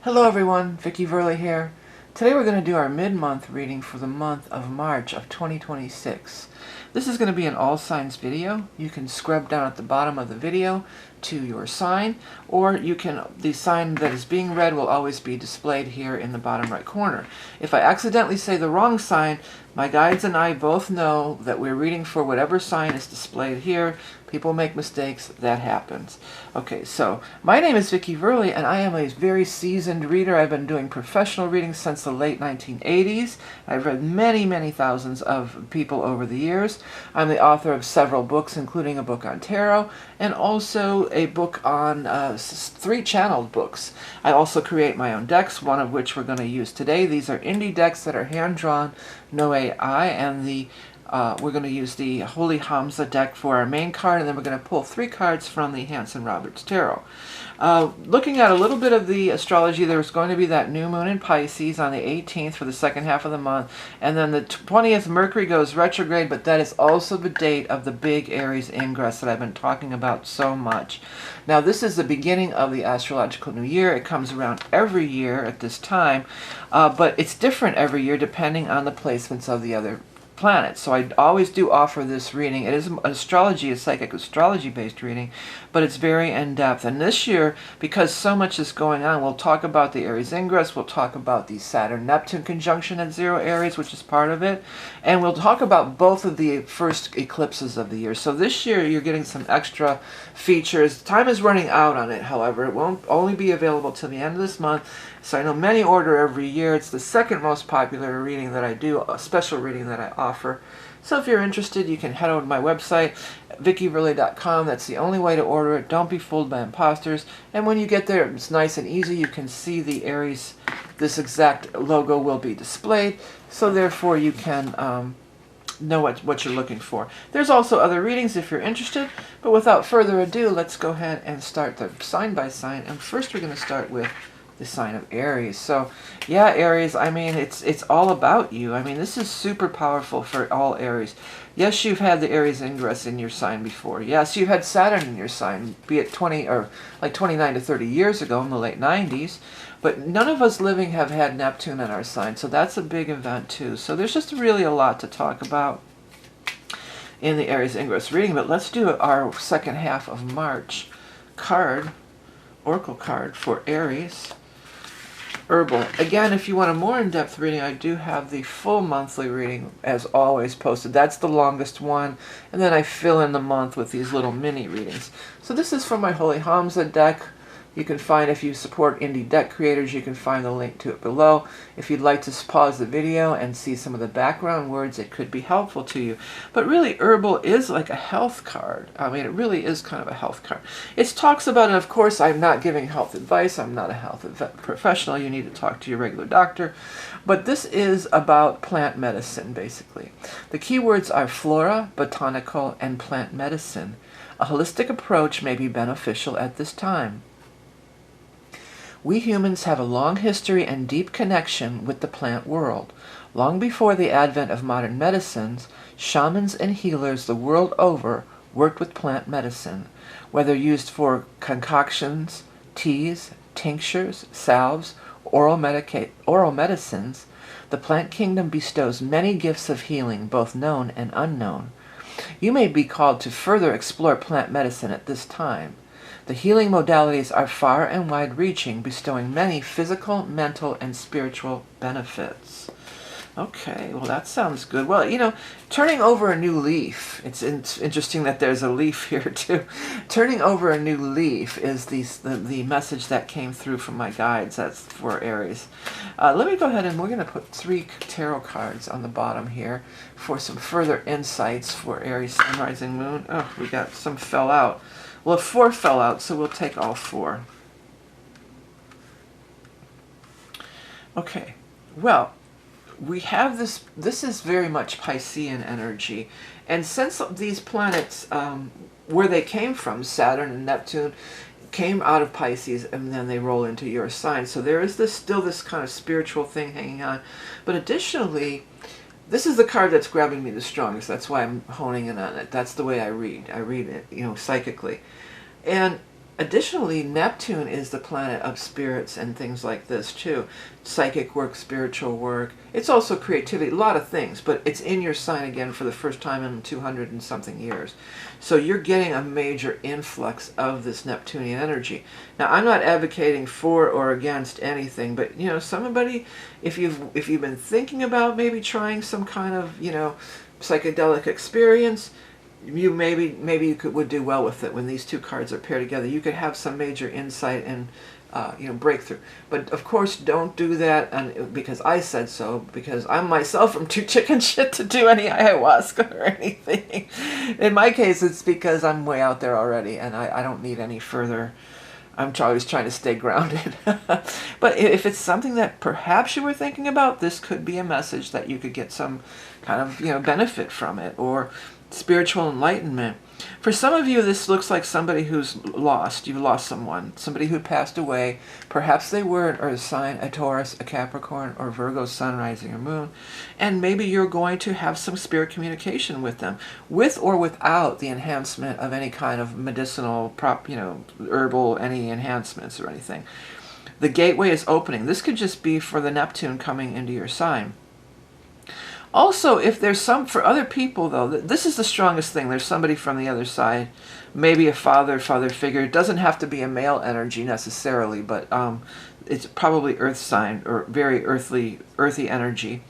Hello everyone, vickieverlie here. Today we're going to do our mid-month reading for the month of March of 2026. This is going to be an all signs video. You can scrub down at the bottom of the video to your sign, or the sign that is being read will always be displayed here in the bottom right corner. If I accidentally say the wrong sign, my guides and I both know that we're reading for whatever sign is displayed here. People make mistakes, that happens. Okay, so my name is vickieverlie and I am a very seasoned reader. I've been doing professional readings since the late 1980s. I've read many thousands of people over the years. I'm the author of several books, including a book on tarot and also a book on 3 channeled books. I also create my own decks, one of which we're going to use today. These are indie decks that are hand-drawn, no AI, and we're going to use the Holy HAMSA deck for our main card, and then we're going to pull 3 cards from the Hanson Roberts Tarot. Looking at a little bit of the astrology, there's going to be that new moon in Pisces on the 18th for the second half of the month, and then the 20th Mercury goes retrograde, but that is also the date of the big Aries ingress that I've been talking about so much. Now this is the beginning of the astrological new year. It comes around every year at this time, but it's different every year depending on the placements of the other planets. So I always do offer this reading. It is an astrology, a psychic astrology based reading, but it's very in-depth. And this year, because so much is going on, we'll talk about the Aries ingress, we'll talk about the Saturn-Neptune conjunction at 0 Aries, which is part of it, and we'll talk about both of the first eclipses of the year. So this year you're getting some extra features. Time is running out on it, however. It won't only be available till the end of this month. So I know many order every year. It's the second most popular reading that I do, a special reading that I offer. So if you're interested, you can head over to my website, vickieverlie.com. That's the only way to order it. Don't be fooled by imposters. And when you get there, it's nice and easy. You can see the Aries, this exact logo will be displayed. So therefore you can know what you're looking for. There's also other readings if you're interested. But without further ado, let's go ahead and start the sign by sign. And first we're going to start with the sign of Aries. So yeah, Aries, I mean, it's all about you. I mean, this is super powerful for all Aries. Yes, you've had the Aries ingress in your sign before. Yes, you've had Saturn in your sign, be it 20 or like 29 to 30 years ago in the late 90s. But none of us living have had Neptune in our sign, so that's a big event too. So there's just really a lot to talk about in the Aries ingress reading. But let's do our second half of March card, oracle card for Aries. Herbal. Again, if you want a more in-depth reading, I do have the full monthly reading, as always, posted. That's the longest one, and then I fill in the month with these little mini readings. So this is from my Holy HAMSA deck. You can find, if you support indie deck creators, you can find the link to it below. If you'd like to pause the video and see some of the background words, it could be helpful to you. But really, Herbal is like a health card. I mean, it really is kind of a health card. It talks about, and of course, I'm not giving health advice. I'm not a health professional. You need to talk to your regular doctor. But this is about plant medicine, basically. The keywords are flora, botanical, and plant medicine. A holistic approach may be beneficial at this time. We humans have a long history and deep connection with the plant world. Long before the advent of modern medicines, shamans and healers the world over worked with plant medicine, whether used for concoctions, teas, tinctures, salves, oral medicines. The plant kingdom bestows many gifts of healing, both known and unknown. You may be called to further explore plant medicine at this time. The healing modalities are far and wide-reaching, bestowing many physical, mental, and spiritual benefits. Okay, well that sounds good. Well, you know, turning over a new leaf. It's interesting that there's a leaf here too. Turning over a new leaf is the message that came through from my guides. That's for Aries. Let me go ahead and we're going to put 3 tarot cards on the bottom here for some further insights for Aries, Sun, Rising, Moon. Oh, we got some fell out. Well, 4 fell out, so we'll take all 4. Okay, well, we have this is very much Piscean energy. And since these planets, where they came from, Saturn and Neptune, came out of Pisces and then they roll into your sign. So there is still this kind of spiritual thing hanging on. But additionally, this is the card that's grabbing me the strongest. That's why I'm honing in on it. That's the way I read. I read it, you know, psychically. And Additionally, Neptune is the planet of spirits and things like this too. Psychic work, spiritual work. It's also creativity, a lot of things, but it's in your sign again for the first time in 200 and something years. So you're getting a major influx of this Neptunian energy. Now, I'm not advocating for or against anything, but you know, somebody, if you've been thinking about maybe trying some kind of, you know, psychedelic experience, you maybe would do well with it when these two cards are paired together. You could have some major insight and you know, breakthrough. But of course, don't do that because I said so, because I myself am too chicken shit to do any ayahuasca or anything. In my case, it's because I'm way out there already and I don't need any further. I'm always trying to stay grounded. But if it's something that perhaps you were thinking about, this could be a message that you could get some kind of, you know, benefit from it, or spiritual enlightenment. For some of you, this looks like somebody who's lost. You've lost someone, somebody who passed away. Perhaps they were a sign, a Taurus, a Capricorn, or Virgo sun, rising, or moon. And maybe you're going to have some spirit communication with them, with or without the enhancement of any kind of medicinal, you know, herbal, any enhancements or anything. The gateway is opening. This could just be for the Neptune coming into your sign. Also, if there's some, for other people though, this is the strongest thing. There's somebody from the other side, maybe a father figure. It doesn't have to be a male energy necessarily, but it's probably earth sign or very earthy energy.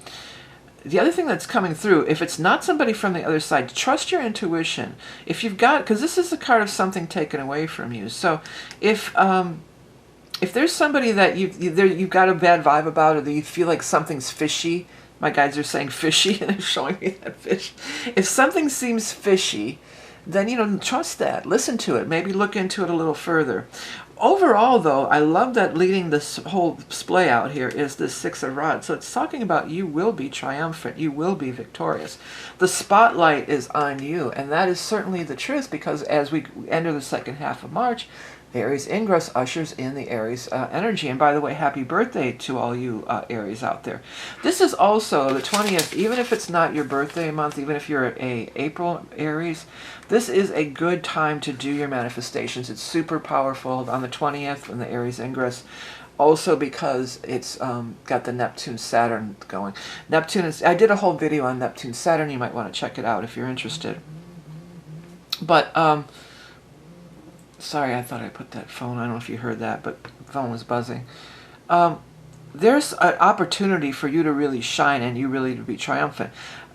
The other thing that's coming through, if it's not somebody from the other side, trust your intuition. If you've got, because this is a card of something taken away from you. So if there's somebody that you've got a bad vibe about, or that you feel like something's fishy. My guides are saying fishy, and they're showing me that fish. If something seems fishy, then, you know, trust that. Listen to it. Maybe look into it a little further. Overall, though, I love that leading this whole splay out here is this Six of Rods. So it's talking about you will be triumphant. You will be victorious. The spotlight is on you, and that is certainly the truth, because as we enter the second half of March, the Aries ingress ushers in the Aries energy. And by the way, happy birthday to all you Aries out there. This is also the 20th, even if it's not your birthday month, even if you're a April Aries, this is a good time to do your manifestations. It's super powerful on the 20th when the Aries ingress. Also because it's got the Neptune-Saturn going. Neptune is, I did a whole video on Neptune-Saturn. You might want to check it out if you're interested. But sorry, I thought I put that phone. I don't know if you heard that, but the phone was buzzing. There's an opportunity for you to really shine and you really to be triumphant.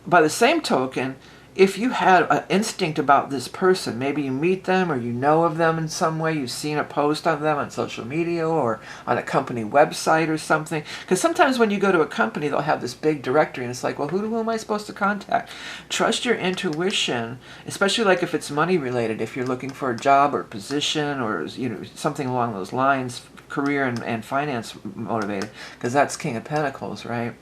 By the same token, if you had an instinct about this person, maybe you meet them or you know of them in some way, you've seen a post on them on social media or on a company website or something. Because sometimes when you go to a company, they'll have this big directory and it's like, well, who am I supposed to contact? Trust your intuition, especially like if it's money related, if you're looking for a job or position or, you know, something along those lines, career and finance motivated, because that's King of Pentacles, right?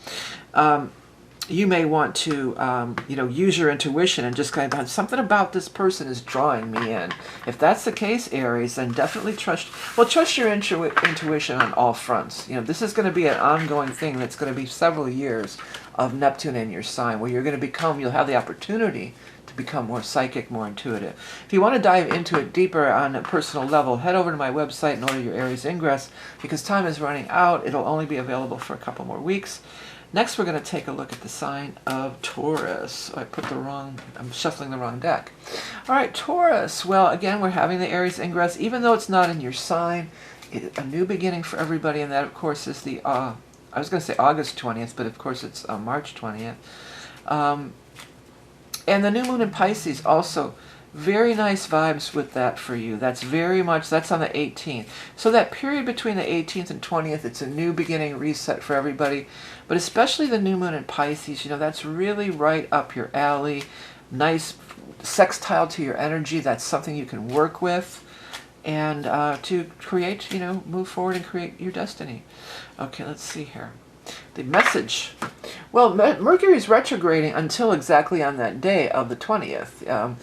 You may want to, you know, use your intuition and just kind of, something about this person is drawing me in. If that's the case, Aries, then definitely trust your intuition on all fronts. You know, this is going to be an ongoing thing that's going to be several years of Neptune in your sign, where you're going to become, you'll have the opportunity to become more psychic, more intuitive. If you want to dive into it deeper on a personal level, head over to my website and order your Aries Ingress, because time is running out. It'll only be available for a couple more weeks. Next, we're going to take a look at the sign of Taurus. Oh, I'm shuffling the wrong deck. All right, Taurus. Well, again, we're having the Aries ingress, even though it's not in your sign. A new beginning for everybody, and that, of course, is the, I was going to say August 20th, but of course it's March 20th. And the new moon in Pisces also. Very nice vibes with that for you. That's very much, that's on the 18th. So that period between the 18th and 20th, it's a new beginning, reset for everybody. But especially the new moon in Pisces, you know, that's really right up your alley. Nice sextile to your energy. That's something you can work with. And to create, you know, move forward and create your destiny. Okay, let's see here. The message. Well, Mercury is retrograding until exactly on that day of the 20th.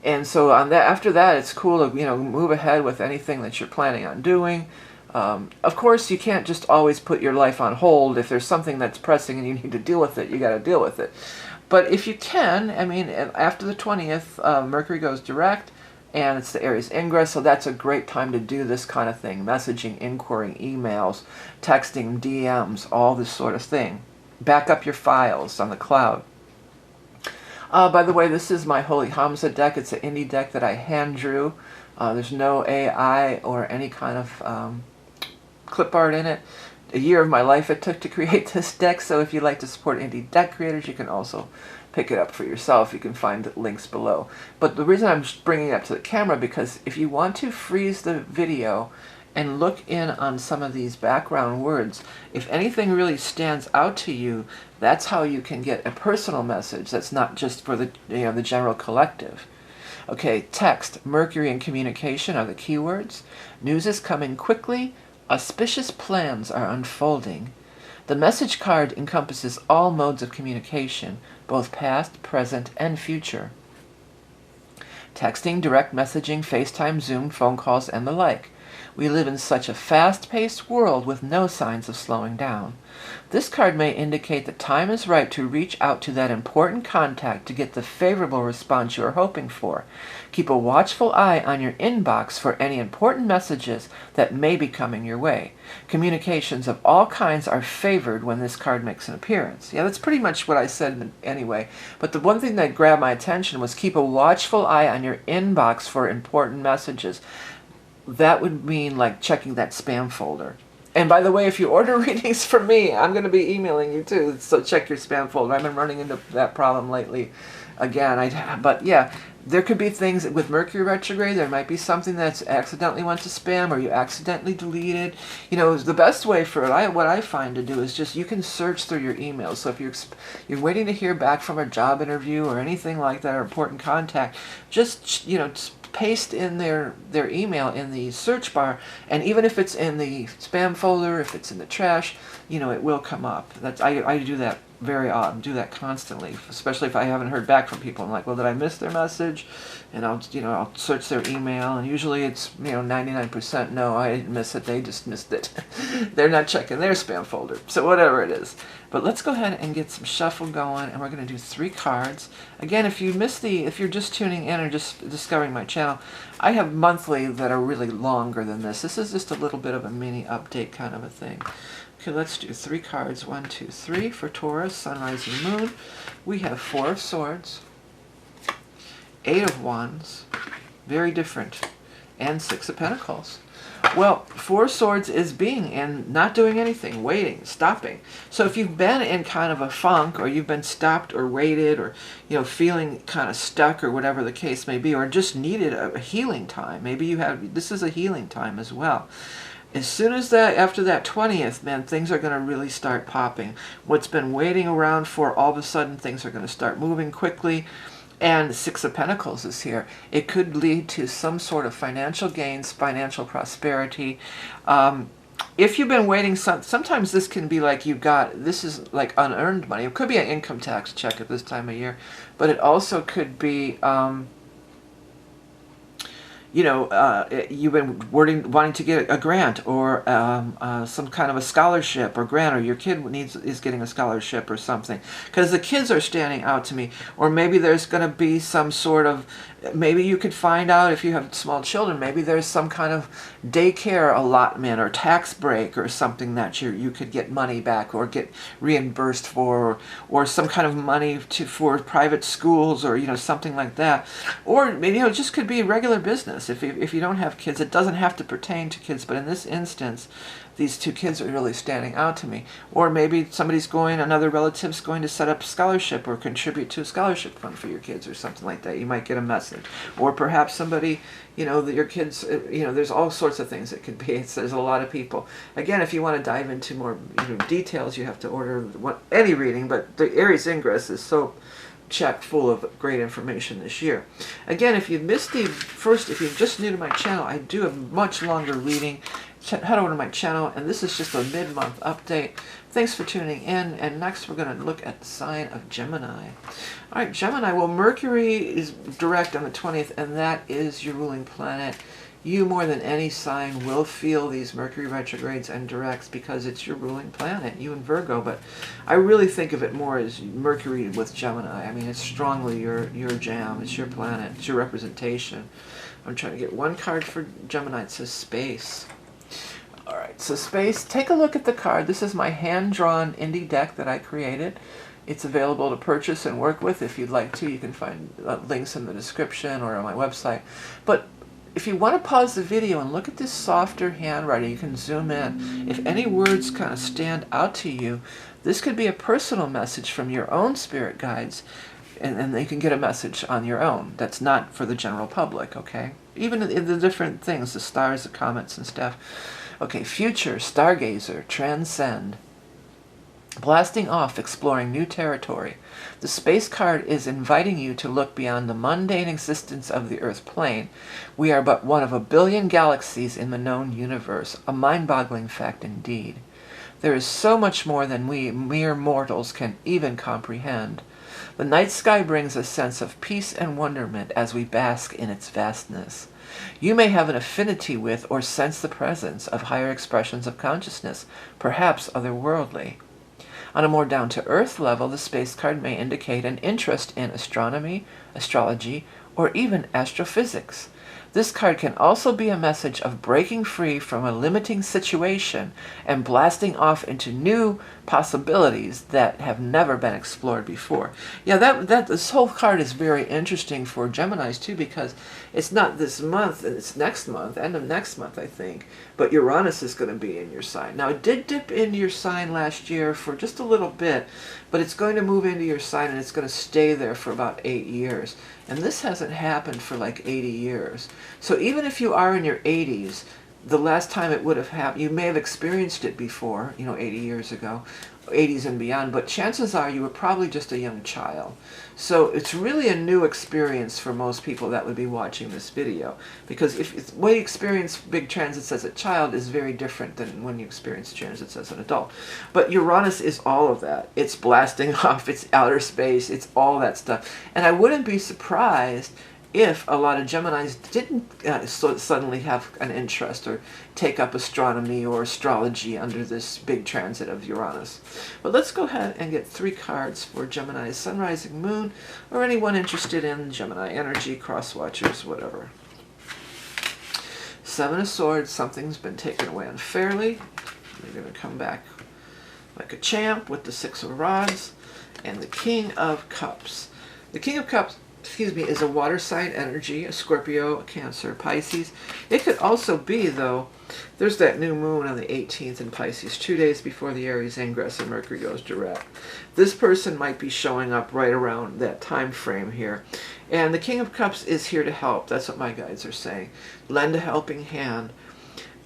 And so on that, after that, it's cool to, you know, move ahead with anything that you're planning on doing. Of course, you can't just always put your life on hold. If there's something that's pressing and you need to deal with it, you got to deal with it. But if you can, I mean, after the 20th, Mercury goes direct, and it's the Aries ingress, so that's a great time to do this kind of thing. Messaging, inquiring, emails, texting, DMs, all this sort of thing. Back up your files on the cloud. By the way, this is my Holy HAMSA deck. It's an indie deck that I hand drew. There's no AI or any kind of clip art in it. A year of my life it took to create this deck, so if you'd like to support indie deck creators, you can also pick it up for yourself. You can find the links below. But the reason I'm bringing it up to the camera, because if you want to freeze the video and look in on some of these background words, if anything really stands out to you, that's how you can get a personal message that's not just for the, the general collective. Okay, text, Mercury and communication are the keywords. News is coming quickly. Auspicious plans are unfolding. The message card encompasses all modes of communication, both past, present, and future. Texting, direct messaging, FaceTime, Zoom, phone calls, and the like. We live in such a fast-paced world with no signs of slowing down. This card may indicate that time is right to reach out to that important contact to get the favorable response you are hoping for. Keep a watchful eye on your inbox for any important messages that may be coming your way. Communications of all kinds are favored when this card makes an appearance. Yeah, that's pretty much what I said anyway. But the one thing that grabbed my attention was keep a watchful eye on your inbox for important messages. That would mean like checking that spam folder. And by the way, if you order readings from me, I'm going to be emailing you too, so check your spam folder. I've been running into that problem lately again. But yeah, there could be things with Mercury retrograde. There might be something that's accidentally went to spam or you accidentally deleted. You know, the best way for it, what I find to do is just you can search through your emails. So if you're waiting to hear back from a job interview or anything like that, or important contact, just, paste in their email in the search bar, and even if it's in the spam folder, if it's in the trash, it will come up. I do that very often, do that constantly, especially if I haven't heard back from people. I'm like, well, did I miss their message? And I'll search their email, and usually it's 99% no, I didn't miss it, they just missed it. They're not checking their spam folder. So whatever it is. But let's go ahead and get some shuffle going, and we're going to do 3 cards. Again, if you're just tuning in or just discovering my channel, I have monthly that are really longer than this. This is just a little bit of a mini update kind of a thing. Okay, let's do 3 cards. 1, 2, 3 for Taurus, Sun, Rising, Moon. We have 4 of Swords, 8 of Wands, very different, and 6 of Pentacles. Well, 4 of Swords is being and not doing anything, waiting, stopping. So if you've been in kind of a funk, or you've been stopped or waited, or feeling kind of stuck, or whatever the case may be, or just needed a healing time, maybe this is a healing time as well. As soon as after that 20th, man, things are going to really start popping. What's been waiting around for, all of a sudden things are going to start moving quickly. And the 6 of Pentacles is here. It could lead to some sort of financial gains, financial prosperity. If you've been waiting, sometimes this can be like this is like unearned money. It could be an income tax check at this time of year, but it also could be you've been wanting to get a grant, or some kind of a scholarship or grant, or your kid is getting a scholarship or something, because the kids are standing out to me. Or maybe there's going to be some sort of, maybe you could find out if you have small children, maybe there's some kind of daycare allotment or tax break or something that you could get money back or get reimbursed for, or some kind of money for private schools, or something like that. Or maybe it just could be regular business. If you don't have kids, it doesn't have to pertain to kids, but in this instance, these 2 kids are really standing out to me. Or maybe another relative's going to set up a scholarship or contribute to a scholarship fund for your kids or something like that. You might get a message. Or perhaps somebody, your kids, there's all sorts of things it could be. There's a lot of people. Again, if you want to dive into more details, you have to order any reading, but the Aries ingress is so check full of great information this year. Again, if you missed if you're just new to my channel, I do a much longer reading. Head over to my channel, and this is just a mid-month update. Thanks for tuning in, and next we're going to look at the sign of Gemini. All right, Gemini, well, Mercury is direct on the 20th, and that is your ruling planet You, more than any sign, will feel these Mercury retrogrades and directs because it's your ruling planet, you and Virgo. But I really think of it more as Mercury with Gemini. I mean, it's strongly your jam. It's your planet. It's your representation. I'm trying to get one card for Gemini. It says space. All right, so space. Take a look at the card. This is my hand-drawn indie deck that I created. It's available to purchase and work with if you'd like to. You can find links in the description or on my website. But if you want to pause the video and look at this softer handwriting, you can zoom in. If any words kind of stand out to you, this could be a personal message from your own spirit guides, and you can get a message on your own. That's not for the general public, okay? Even in the different things, the stars, the comets and stuff. Okay, future, stargazer, transcend. Blasting off, exploring new territory. The space card is inviting you to look beyond the mundane existence of the Earth plane. We are but one of a billion galaxies in the known universe, a mind-boggling fact indeed. There is so much more than we mere mortals can even comprehend. The night sky brings a sense of peace and wonderment as we bask in its vastness. You may have an affinity with or sense the presence of higher expressions of consciousness, perhaps otherworldly. On a more down-to-earth level, the space card may indicate an interest in astronomy, astrology, or even astrophysics. This card can also be a message of breaking free from a limiting situation and blasting off into new possibilities that have never been explored before. Yeah, this whole card is very interesting for Geminis too, because it's not this month, it's next month, end of next month I think, but Uranus is going to be in your sign. Now it did dip into your sign last year for just a little bit, but it's going to move into your sign and it's going to stay there for about 8 years. And this hasn't happened for like 80 years. So even if you are in your 80s, the last time it would have happened, you may have experienced it before, 80 years ago, 80s and beyond, but chances are you were probably just a young child. So it's really a new experience for most people that would be watching this video, because if when you experience big transits as a child is very different than when you experience transits as an adult. But Uranus is all of that. It's blasting off, it's outer space, it's all that stuff. And I wouldn't be surprised if a lot of Geminis didn't suddenly have an interest or take up astronomy or astrology under this big transit of Uranus. But let's go ahead and get 3 cards for Gemini's Sun, Rising, Moon, or anyone interested in Gemini energy, cross-watchers, whatever. 7 of Swords, something's been taken away unfairly. You're going to come back like a champ with the 6 of Rods and the King of Cups. The King of Cups, is a water sign energy, a Scorpio, a Cancer, Pisces. It could also be, though, there's that new moon on the 18th in Pisces, 2 days before the Aries ingress and Mercury goes direct. This person might be showing up right around that time frame here. And the King of Cups is here to help. That's what my guides are saying. Lend a helping hand.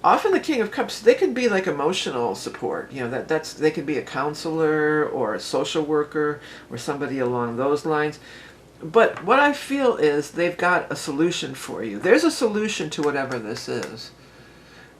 Often the King of Cups, they could be like emotional support. They could be a counselor or a social worker or somebody along those lines. But what I feel is they've got a solution for you. There's a solution to whatever this is.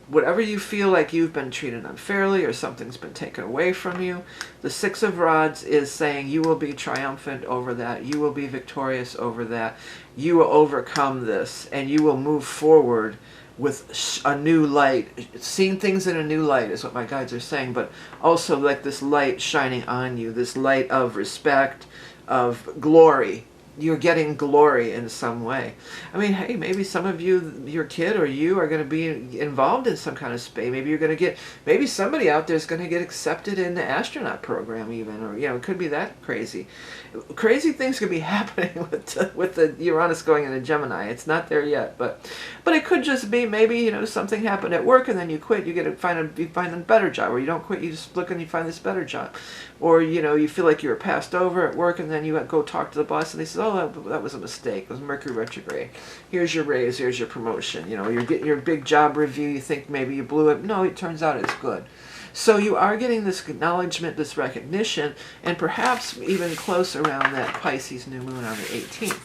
Whatever you feel like you've been treated unfairly or something's been taken away from you, the 6 of Rods is saying you will be triumphant over that. You will be victorious over that. You will overcome this and you will move forward with a new light. Seeing things in a new light is what my guides are saying, but also like this light shining on you, this light of respect, of glory. You're getting glory in some way. I mean, hey, maybe some of you, your kid or you are going to be involved in some kind of space. Maybe you're going to get, maybe somebody out there is going to get accepted in the astronaut program even, or, it could be that crazy. Crazy things could be happening with the Uranus going into Gemini. It's not there yet, but it could just be maybe, something happened at work and then you quit. You find a better job, or you don't quit. You just look and you find this better job. Or, you feel like you were passed over at work and then you go talk to the boss and they say, oh, that was a mistake. It was Mercury retrograde. Here's your raise. Here's your promotion. You're getting your big job review. You think maybe you blew it. No, it turns out it's good. So you are getting this acknowledgement, this recognition, and perhaps even close around that Pisces new moon on the 18th.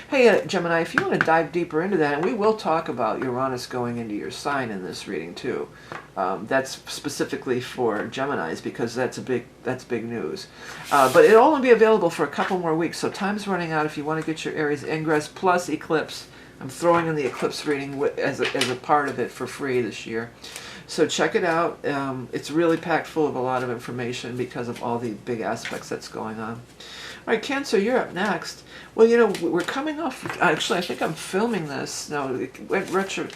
Hey, Gemini, if you want to dive deeper into that, and we will talk about Uranus going into your sign in this reading too. That's specifically for Geminis because that's big news. But it'll only be available for a couple more weeks, so time's running out if you want to get your Aries ingress plus eclipse I'm throwing in the eclipse reading as a part of it for free this year. So check it out. It's really packed full of a lot of information because of all the big aspects that's going on. All right, Cancer, you're up next. Well, you know, we're coming off, actually, I think I'm filming this. No, it went retro.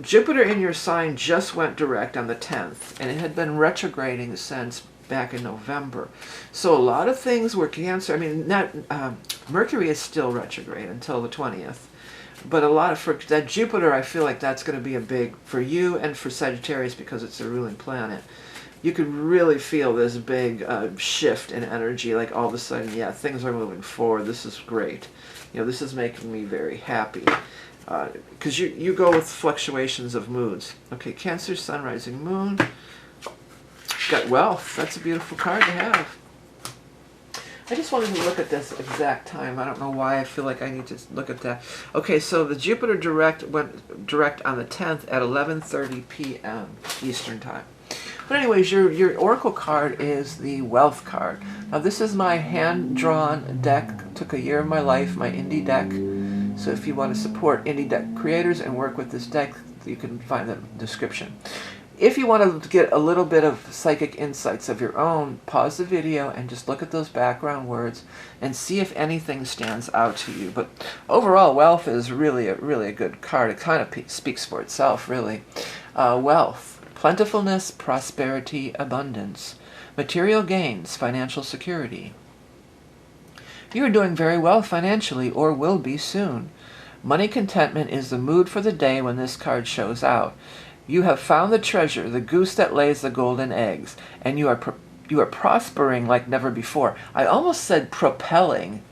Jupiter in your sign just went direct on the 10th, and it had been retrograding since back in November. So a lot of things were Cancer. I mean, Mercury is still retrograde until the 20th. But a lot of, for that Jupiter, I feel like that's going to be a big, for you and for Sagittarius, because it's a ruling planet. You could really feel this big shift in energy, like all of a sudden, yeah, things are moving forward. This is great. You know, this is making me very happy. Because you go with fluctuations of moods. Okay, Cancer, Sun, Rising, Moon. Got wealth. That's a beautiful card to have. I just wanted to look at this exact time. I don't know why I feel like I need to look at that. Okay, so the Jupiter direct went direct on the 10th at 11:30 p.m. Eastern Time. But anyways, your Oracle card is the Wealth card. Now this is my hand-drawn deck. Took a year of my life, my indie deck. So if you want to support indie deck creators and work with this deck, you can find the description. If you want to get a little bit of psychic insights of your own, pause the video and just look at those background words and see if anything stands out to you. But overall, wealth is really a good card. It kind of speaks for itself, really. Wealth, plentifulness, prosperity, abundance, material gains, financial security. You are doing very well financially, or will be soon. Money contentment is the mood for the day when this card shows out. You have found the treasure, the goose that lays the golden eggs, and you are prospering like never before. I almost said propelling.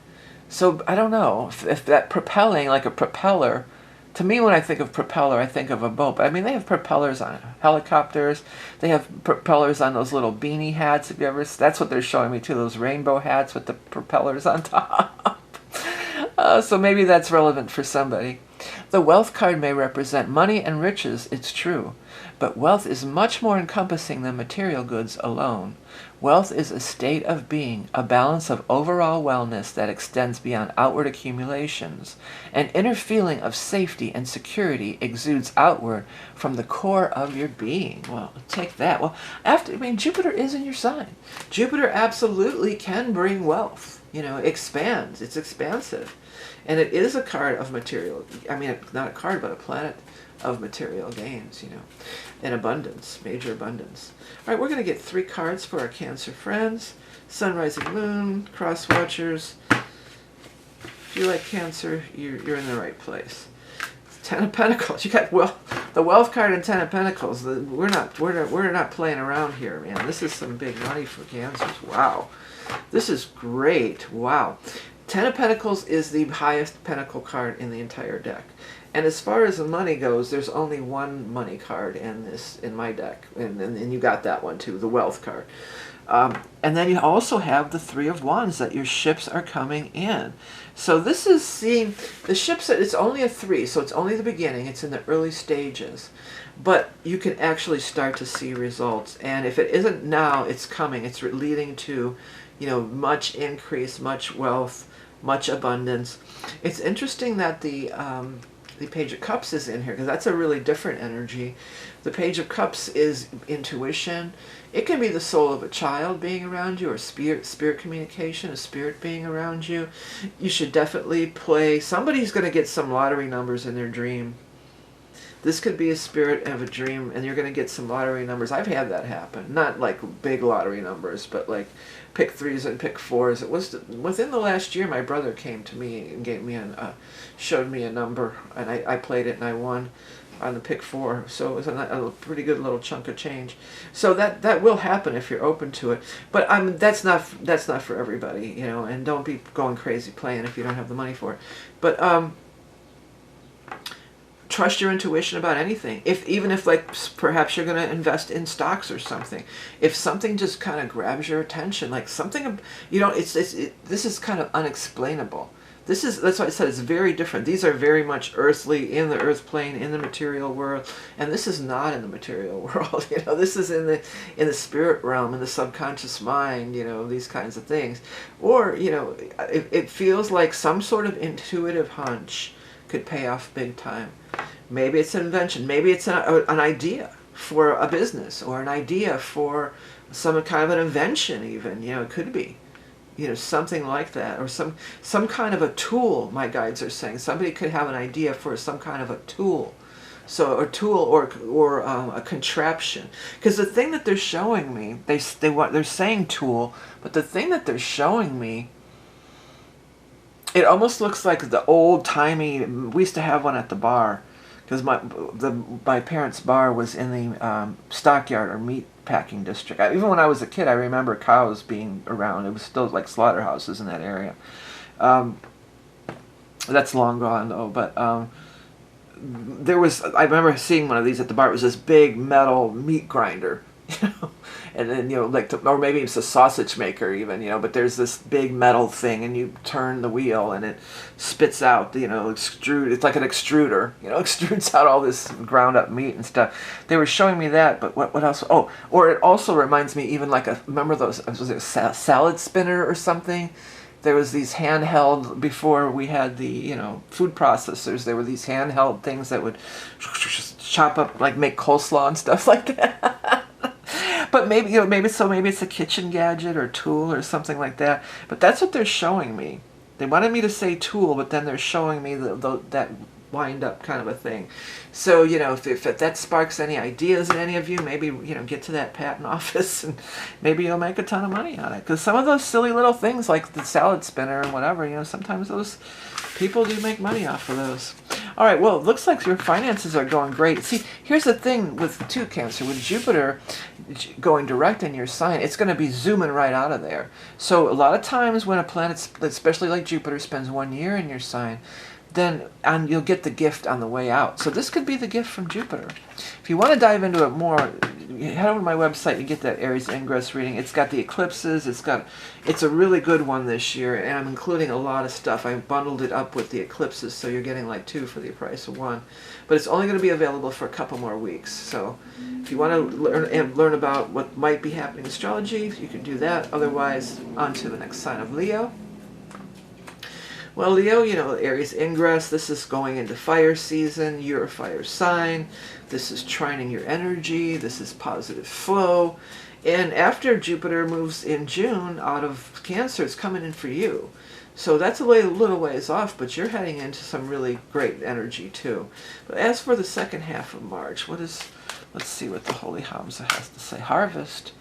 So I don't know if that propelling, like a propeller, to me when I think of propeller, I think of a boat. But I mean, they have propellers on helicopters. They have propellers on those little beanie hats. Have you ever? That's what they're showing me too. Those rainbow hats with the propellers on top. So maybe that's relevant for somebody. The wealth card may represent money and riches, it's true, but wealth is much more encompassing than material goods alone. Wealth is a state of being, a balance of overall wellness that extends beyond outward accumulations. An inner feeling of safety and security exudes outward from the core of your being. Well, take that. Well, Jupiter is in your sign. Jupiter absolutely can bring wealth. You know, expands. It's expansive. And it is a card of material, not a card, but a planet of material gains, you know, and abundance, major abundance. All right, we're going to get 3 cards for our Cancer friends. Sun, Rising, Moon, Cross Watchers. If you like Cancer, you're in the right place. 10 of Pentacles. You got the Wealth card and 10 of Pentacles. We're not playing around here, man. This is some big money for Cancers. Wow, this is great. Wow. 10 of Pentacles is the highest pentacle card in the entire deck. And as far as the money goes, there's only one money card in my deck. And you got that one too, the Wealth card. And then you also have the 3 of Wands, that your ships are coming in. So this is seeing the ships, it's only a 3, so it's only the beginning. It's in the early stages. But you can actually start to see results. And if it isn't now, it's coming. It's leading to, you know, much increase, much wealth, much abundance. It's interesting that the Page of Cups is in here, because that's a really different energy. The Page of Cups is intuition. It can be the soul of a child being around you, or spirit communication, a spirit being around you. You should definitely play. Somebody's going to get some lottery numbers in their dream. This could be a spirit of a dream, and you're going to get some lottery numbers. I've had that happen. Not like big lottery numbers, but like pick 3s and pick 4s. It was within the last year. My brother came to me and gave me showed me a number, and I played it and I won on the pick 4. So it was a pretty good little chunk of change. So that will happen if you're open to it. But that's not for everybody, you know. And don't be going crazy playing if you don't have the money for it. But trust your intuition about anything. Even if like perhaps you're going to invest in stocks or something. If something just kind of grabs your attention, like something, you know, this is kind of unexplainable. That's why I said it's very different. These are very much earthly, in the earth plane, in the material world, and this is not in the material world. You know, this is in the spirit realm, in the subconscious mind. You know, these kinds of things, or you know, it feels like some sort of intuitive hunch could pay off big time. Maybe it's an invention. Maybe it's an idea for a business, or an idea for some kind of an invention even. You know, it could be. You know, something like that, or some kind of a tool. My guides are saying somebody could have an idea for some kind of a tool, so a tool or a contraption. Because the thing that they're showing me, they're saying tool, but the thing that they're showing me, it almost looks like the old timey. We used to have one at the bar, because my parents' bar was in the stockyard or meat packing district. Even when I was a kid, I remember cows being around. It was still like slaughterhouses in that area. That's long gone though, but there was, I remember seeing one of these at the bar. It was this big metal meat grinder, you know, and then, you know, like, or maybe it's a sausage maker even, you know, but there's this big metal thing, and you turn the wheel and it spits out, you know, it's like an extruder, you know, extrudes out all this ground up meat and stuff. They were showing me that, but what else? Oh, or it also reminds me even like remember those, was it a salad spinner or something? There was these handheld, before we had the, you know, food processors, there were these handheld things that would chop up, like make coleslaw and stuff like that. But maybe, you know, maybe it's a kitchen gadget or tool or something like that. But that's what they're showing me. They wanted me to say tool, but then they're showing me that wind up kind of a thing. So, you know, if that sparks any ideas in any of you, maybe, you know, get to that patent office and maybe you'll make a ton of money on it. Because some of those silly little things like the salad spinner and whatever, you know, sometimes those people do make money off of those. All right, well, it looks like your finances are going great. See, here's the thing with Cancer, with Jupiter going direct in your sign, it's going to be zooming right out of there. So a lot of times when a planet, especially like Jupiter, spends 1 year in your sign, then you'll get the gift on the way out. So this could be the gift from Jupiter. If you want to dive into it more, head over to my website and get that Aries ingress reading. It's got the eclipses. It's a really good one this year, and I'm including a lot of stuff. I bundled it up with the eclipses, so you're getting like 2 for the price of 1. But it's only going to be available for a couple more weeks. So if you want to learn about what might be happening in astrology, you can do that. Otherwise, on to the next sign of Leo. Well, Leo, you know, Aries ingress, this is going into fire season. You're a fire sign. This is trining your energy. This is positive flow. And after Jupiter moves in June out of Cancer, it's coming in for you. So that's a little ways off, but you're heading into some really great energy too. But as for the second half of March, let's see what the Holy HAMSA has to say. Harvest.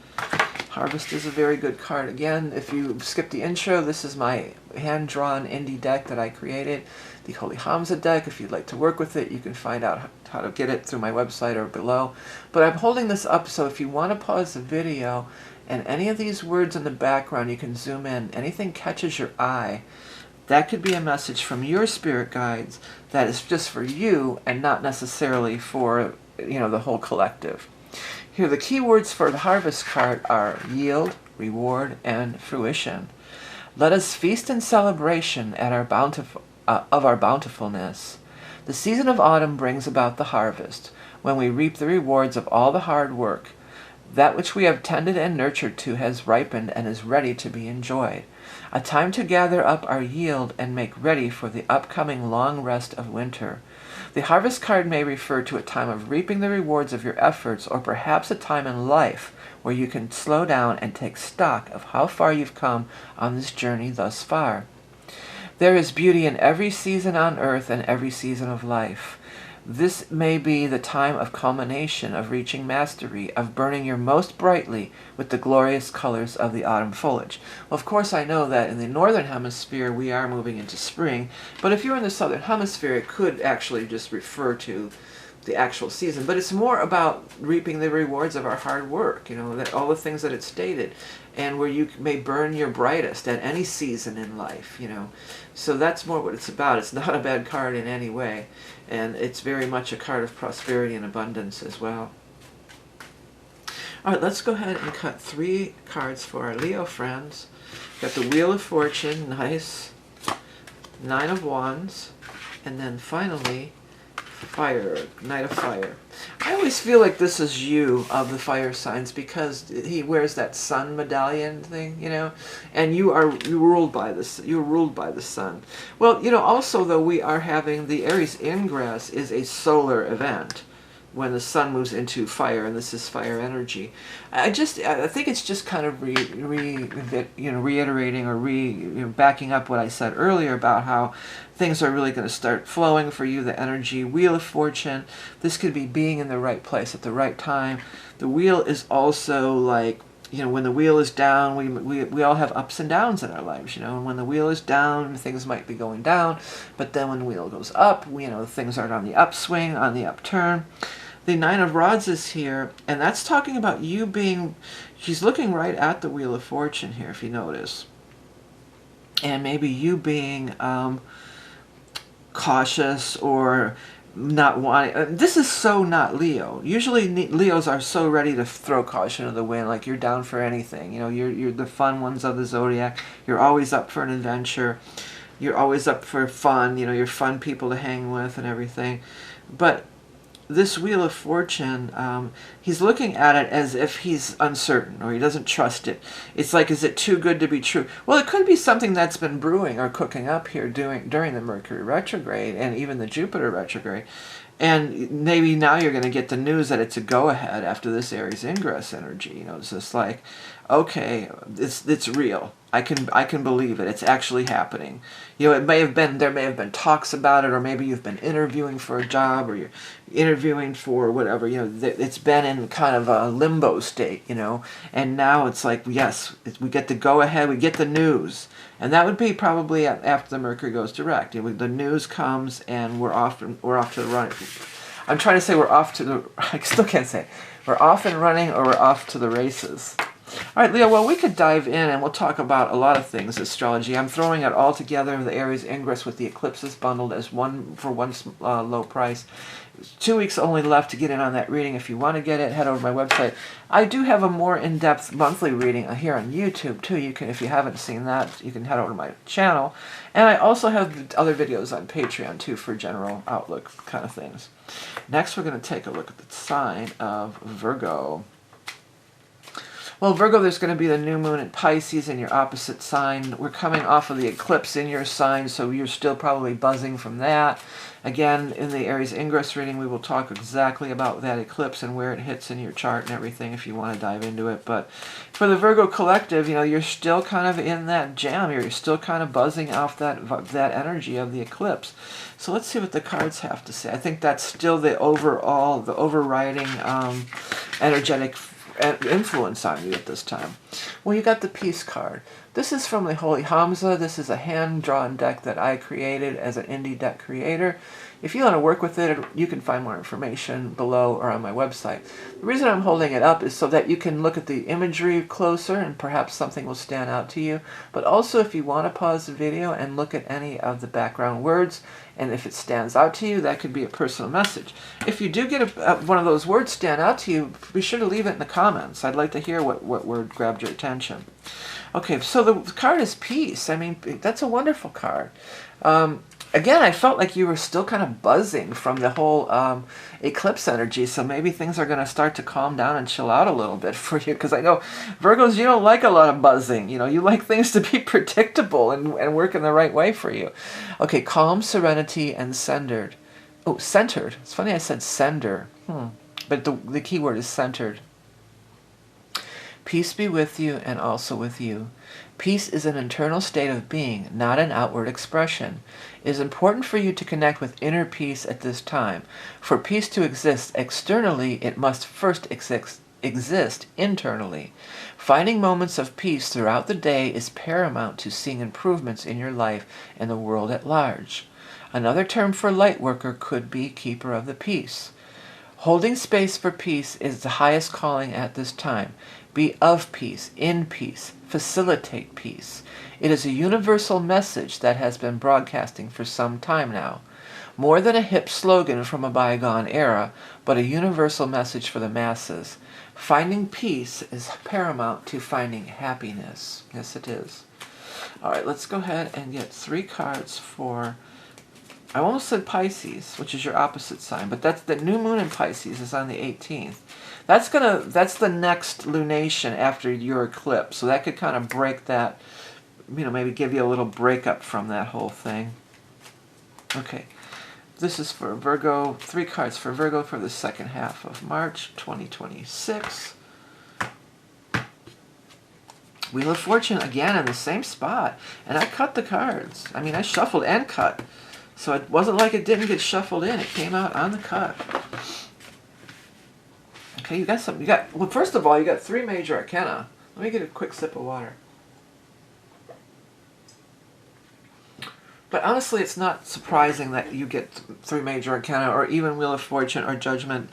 Harvest is a very good card. Again, if you skip the intro, this is my hand-drawn indie deck that I created, the Holy HAMSA deck. If you'd like to work with it, you can find out how to get it through my website or below. But I'm holding this up, so if you want to pause the video and any of these words in the background, you can zoom in. Anything catches your eye, that could be a message from your spirit guides that is just for you and not necessarily for, you know, the whole collective. Here, the key words for the harvest card are yield, reward, and fruition. Let us feast in celebration at our of our bountifulness. The season of autumn brings about the harvest, when we reap the rewards of all the hard work. That which we have tended and nurtured to has ripened and is ready to be enjoyed. A time to gather up our yield and make ready for the upcoming long rest of winter. The harvest card may refer to a time of reaping the rewards of your efforts, or perhaps a time in life where you can slow down and take stock of how far you've come on this journey thus far. There is beauty in every season on earth and every season of life. This may be the time of culmination, of reaching mastery, of burning your most brightly with the glorious colors of the autumn foliage. Well, of course, I know that in the northern hemisphere we are moving into spring, but if you're in the southern hemisphere, it could actually just refer to the actual season. But it's more about reaping the rewards of our hard work, you know, that all the things that it stated, and where you may burn your brightest at any season in life, you know. So that's more what it's about. It's not a bad card in any way, and it's very much a card of prosperity and abundance as well. All right, let's go ahead and cut 3 cards for our Leo friends. Got the Wheel of Fortune, nice, 9 of Wands, and then finally Fire, Knight of Fire. I always feel like this is you of the fire signs because he wears that sun medallion thing, you know, and you're ruled by this. You're ruled by the sun. Well, you know, also though we are having the Aries ingress is a solar event when the sun moves into fire, and this is fire energy. I think it's just kind of reiterating or backing up what I said earlier about how things are really going to start flowing for you, the energy. Wheel of Fortune, this could be being in the right place at the right time. The wheel is also like, you know, when the wheel is down, we all have ups and downs in our lives, you know, and when the wheel is down, things might be going down, but then when the wheel goes up, you know, things are on the upswing, on the upturn. The Nine of Rods is here, and that's talking about you being, she's looking right at the Wheel of Fortune here, if you notice. And maybe you being cautious or not wanting, this is so not Leo. Usually Leos are so ready to throw caution to the wind, like you're down for anything. You know, you're the fun ones of the zodiac. You're always up for an adventure. You're always up for fun. You know, you're fun people to hang with and everything. But this Wheel of Fortune, he's looking at it as if he's uncertain or he doesn't trust it. It's like, is it too good to be true? Well, it could be something that's been brewing or cooking up here during the Mercury retrograde and even the Jupiter retrograde. And maybe now you're going to get the news that it's a go-ahead after this Aries ingress energy. You know, it's just like, okay, it's real. I can believe it. It's actually happening. You know, there may have been talks about it, or maybe you've been interviewing for a job, or you're interviewing for whatever. You know, it's been in kind of a limbo state. You know, and now it's like, yes, we get the go-ahead. We get the news. And that would be probably after the Mercury goes direct. You know, the news comes and we're off to the run. I'm trying to say we're off to the, I still can't say it. We're off and running, or we're off to the races. All right, Leo, well, we could dive in and we'll talk about a lot of things, astrology. I'm throwing it all together, the Aries ingress with the eclipses bundled as one low price. 2 weeks only left to get in on that reading. If you want to get it, head over to my website. I do have a more in-depth monthly reading here on YouTube, too. You can, if you haven't seen that, you can head over to my channel. And I also have other videos on Patreon, too, for general outlook kind of things. Next, we're going to take a look at the sign of Virgo. Well, Virgo, there's going to be the new moon in Pisces in your opposite sign. We're coming off of the eclipse in your sign, so you're still probably buzzing from that. Again, in the Aries ingress reading, we will talk exactly about that eclipse and where it hits in your chart and everything if you want to dive into it. But for the Virgo collective, you know, you're still kind of in that jam. You're still kind of buzzing off that energy of the eclipse. So let's see what the cards have to say. I think that's still the overriding energetic influence on you at this time. Well, you got the Peace card. This is from the Holy HAMSA. This is a hand-drawn deck that I created as an indie deck creator. If you want to work with it, you can find more information below or on my website. The reason I'm holding it up is so that you can look at the imagery closer and perhaps something will stand out to you. But also if you want to pause the video and look at any of the background words, and if it stands out to you, that could be a personal message. If you do get one of those words stand out to you, be sure to leave it in the comments. I'd like to hear what word grabbed your attention. Okay, so the card is Peace. I mean, that's a wonderful card. Again, I felt like you were still kind of buzzing from the whole eclipse energy, so maybe things are going to start to calm down and chill out a little bit for you, because I know, Virgos, you don't like a lot of buzzing. You know, you like things to be predictable and work in the right way for you. Okay, calm, serenity, and centered. Oh, centered. It's funny I said sender. But the key word is centered. Peace be with you and also with you. Peace is an internal state of being, not an outward expression. It is important for you to connect with inner peace at this time. For peace to exist externally, it must first exist internally. Finding moments of peace throughout the day is paramount to seeing improvements in your life and the world at large. Another term for light worker could be keeper of the peace. Holding space for peace is the highest calling at this time. Be of peace, in peace, facilitate peace. It is a universal message that has been broadcasting for some time now. More than a hip slogan from a bygone era, but a universal message for the masses. Finding peace is paramount to finding happiness. Yes, it is. All right, let's go ahead and get 3 cards for I almost said Pisces, which is your opposite sign, but that's the new moon in Pisces is on the 18th. That's the next lunation after your eclipse, so that could kind of break that, you know, maybe give you a little breakup from that whole thing. Okay, this is for Virgo, 3 cards for Virgo for the second half of March 2026. Wheel of Fortune again in the same spot, and I cut the cards. I mean, I shuffled and cut, so it wasn't like it didn't get shuffled in. It came out on the cut. Okay, you got some. Well, first of all, you got 3 major arcana. Let me get a quick sip of water. But honestly, it's not surprising that you get 3 major arcana, or even Wheel of Fortune or Judgment,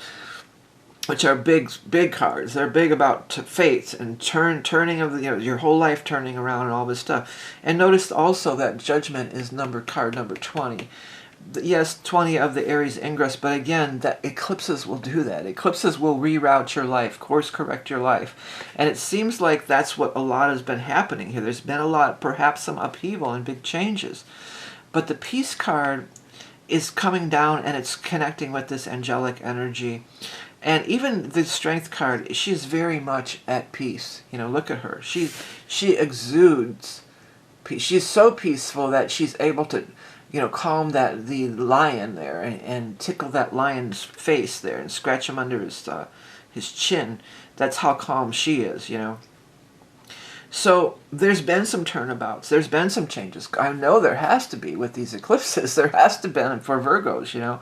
which are big cards. They're big about fate and turning of the, you know, your whole life turning around and all this stuff. And notice also that Judgment is card number 20. Yes, 20 of the Aries ingress, but again, that eclipses will do that. Eclipses will reroute your life, course correct your life. And it seems like that's what a lot has been happening here. There's been a lot, perhaps some upheaval and big changes. But the Peace card is coming down and it's connecting with this angelic energy. And even the Strength card, she's very much at peace. You know, look at her. She exudes peace. She's so peaceful that she's able to, you know, calm the lion there and tickle that lion's face there and scratch him under his chin. That's how calm she is, you know. So there's been some turnabouts. There's been some changes. I know there has to be with these eclipses. There has to be for Virgos, you know.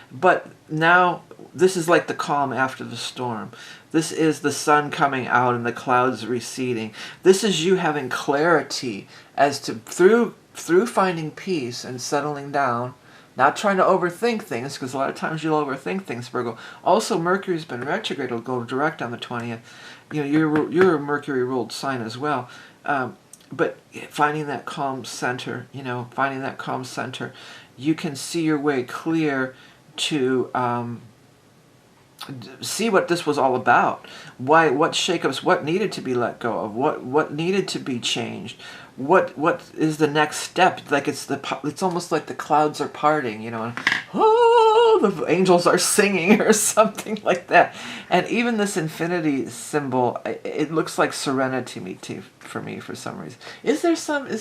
But now this is like the calm after the storm. This is the sun coming out and the clouds receding. This is you having clarity as to through finding peace and settling down, not trying to overthink things, because a lot of times you'll overthink things, Virgo. Also, Mercury's been retrograde. It'll go direct on the 20th. You know, you're a Mercury-ruled sign as well. But finding that calm center, you know, finding that calm center, you can see your way clear to see what this was all about. What shakeups, what needed to be let go of, what needed to be changed, what is the next step. Like it's almost like the clouds are parting, you know, and oh, the angels are singing or something like that. And even this infinity symbol, it looks like serenity for me for some reason. Is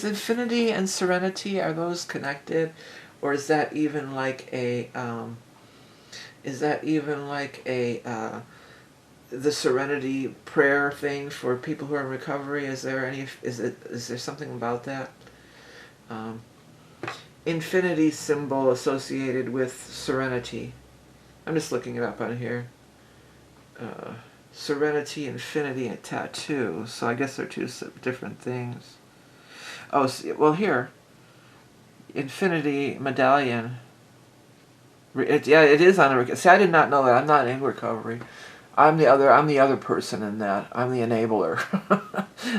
infinity and serenity, are those connected, or is that even like a the serenity prayer thing for people who are in recovery? Is there something about that? Infinity symbol associated with serenity. I'm just looking it up on here. Serenity, infinity, and tattoo. So I guess they're 2 different things. Oh, well here, infinity medallion. Yeah, it is on a. See, I did not know that. I'm not in recovery. I'm the other person in that. I'm the enabler.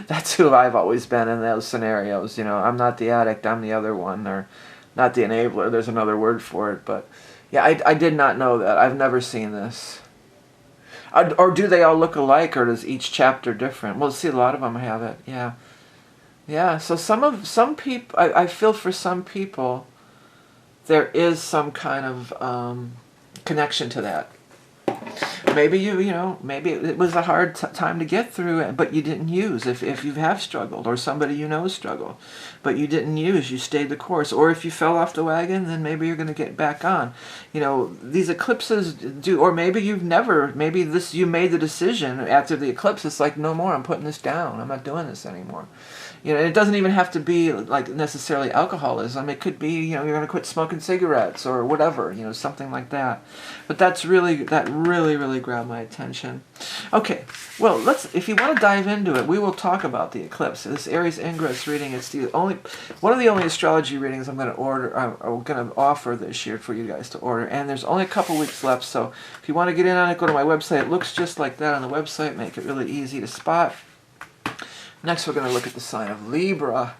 That's who I've always been in those scenarios. You know, I'm not the addict. I'm the other one, or not the enabler. There's another word for it, but yeah, I did not know that. I've never seen this. Or do they all look alike, or is each chapter different? Well, see, a lot of them have it. Yeah, yeah. So some people, I feel for some people, there is some kind of connection to that. Maybe maybe it was a hard time to get through, but you didn't use. If you have struggled, or somebody you know struggled, but you didn't use, you stayed the course. Or if you fell off the wagon, then maybe you're going to get back on. You know, these eclipses do, or maybe you made the decision after the eclipse. It's like, no more. I'm putting this down. I'm not doing this anymore. You know, it doesn't even have to be like necessarily alcoholism. It could be, you know, you're going to quit smoking cigarettes or whatever, you know, something like that. But that really grabbed my attention. Okay, well, if you want to dive into it, we will talk about the eclipse. This Aries ingress reading is one of the only astrology readings I'm going to offer this year for you guys to order. And there's only a couple weeks left, so if you want to get in on it, go to my website. It looks just like that on the website. Make it really easy to spot. Next, we're going to look at the sign of Libra.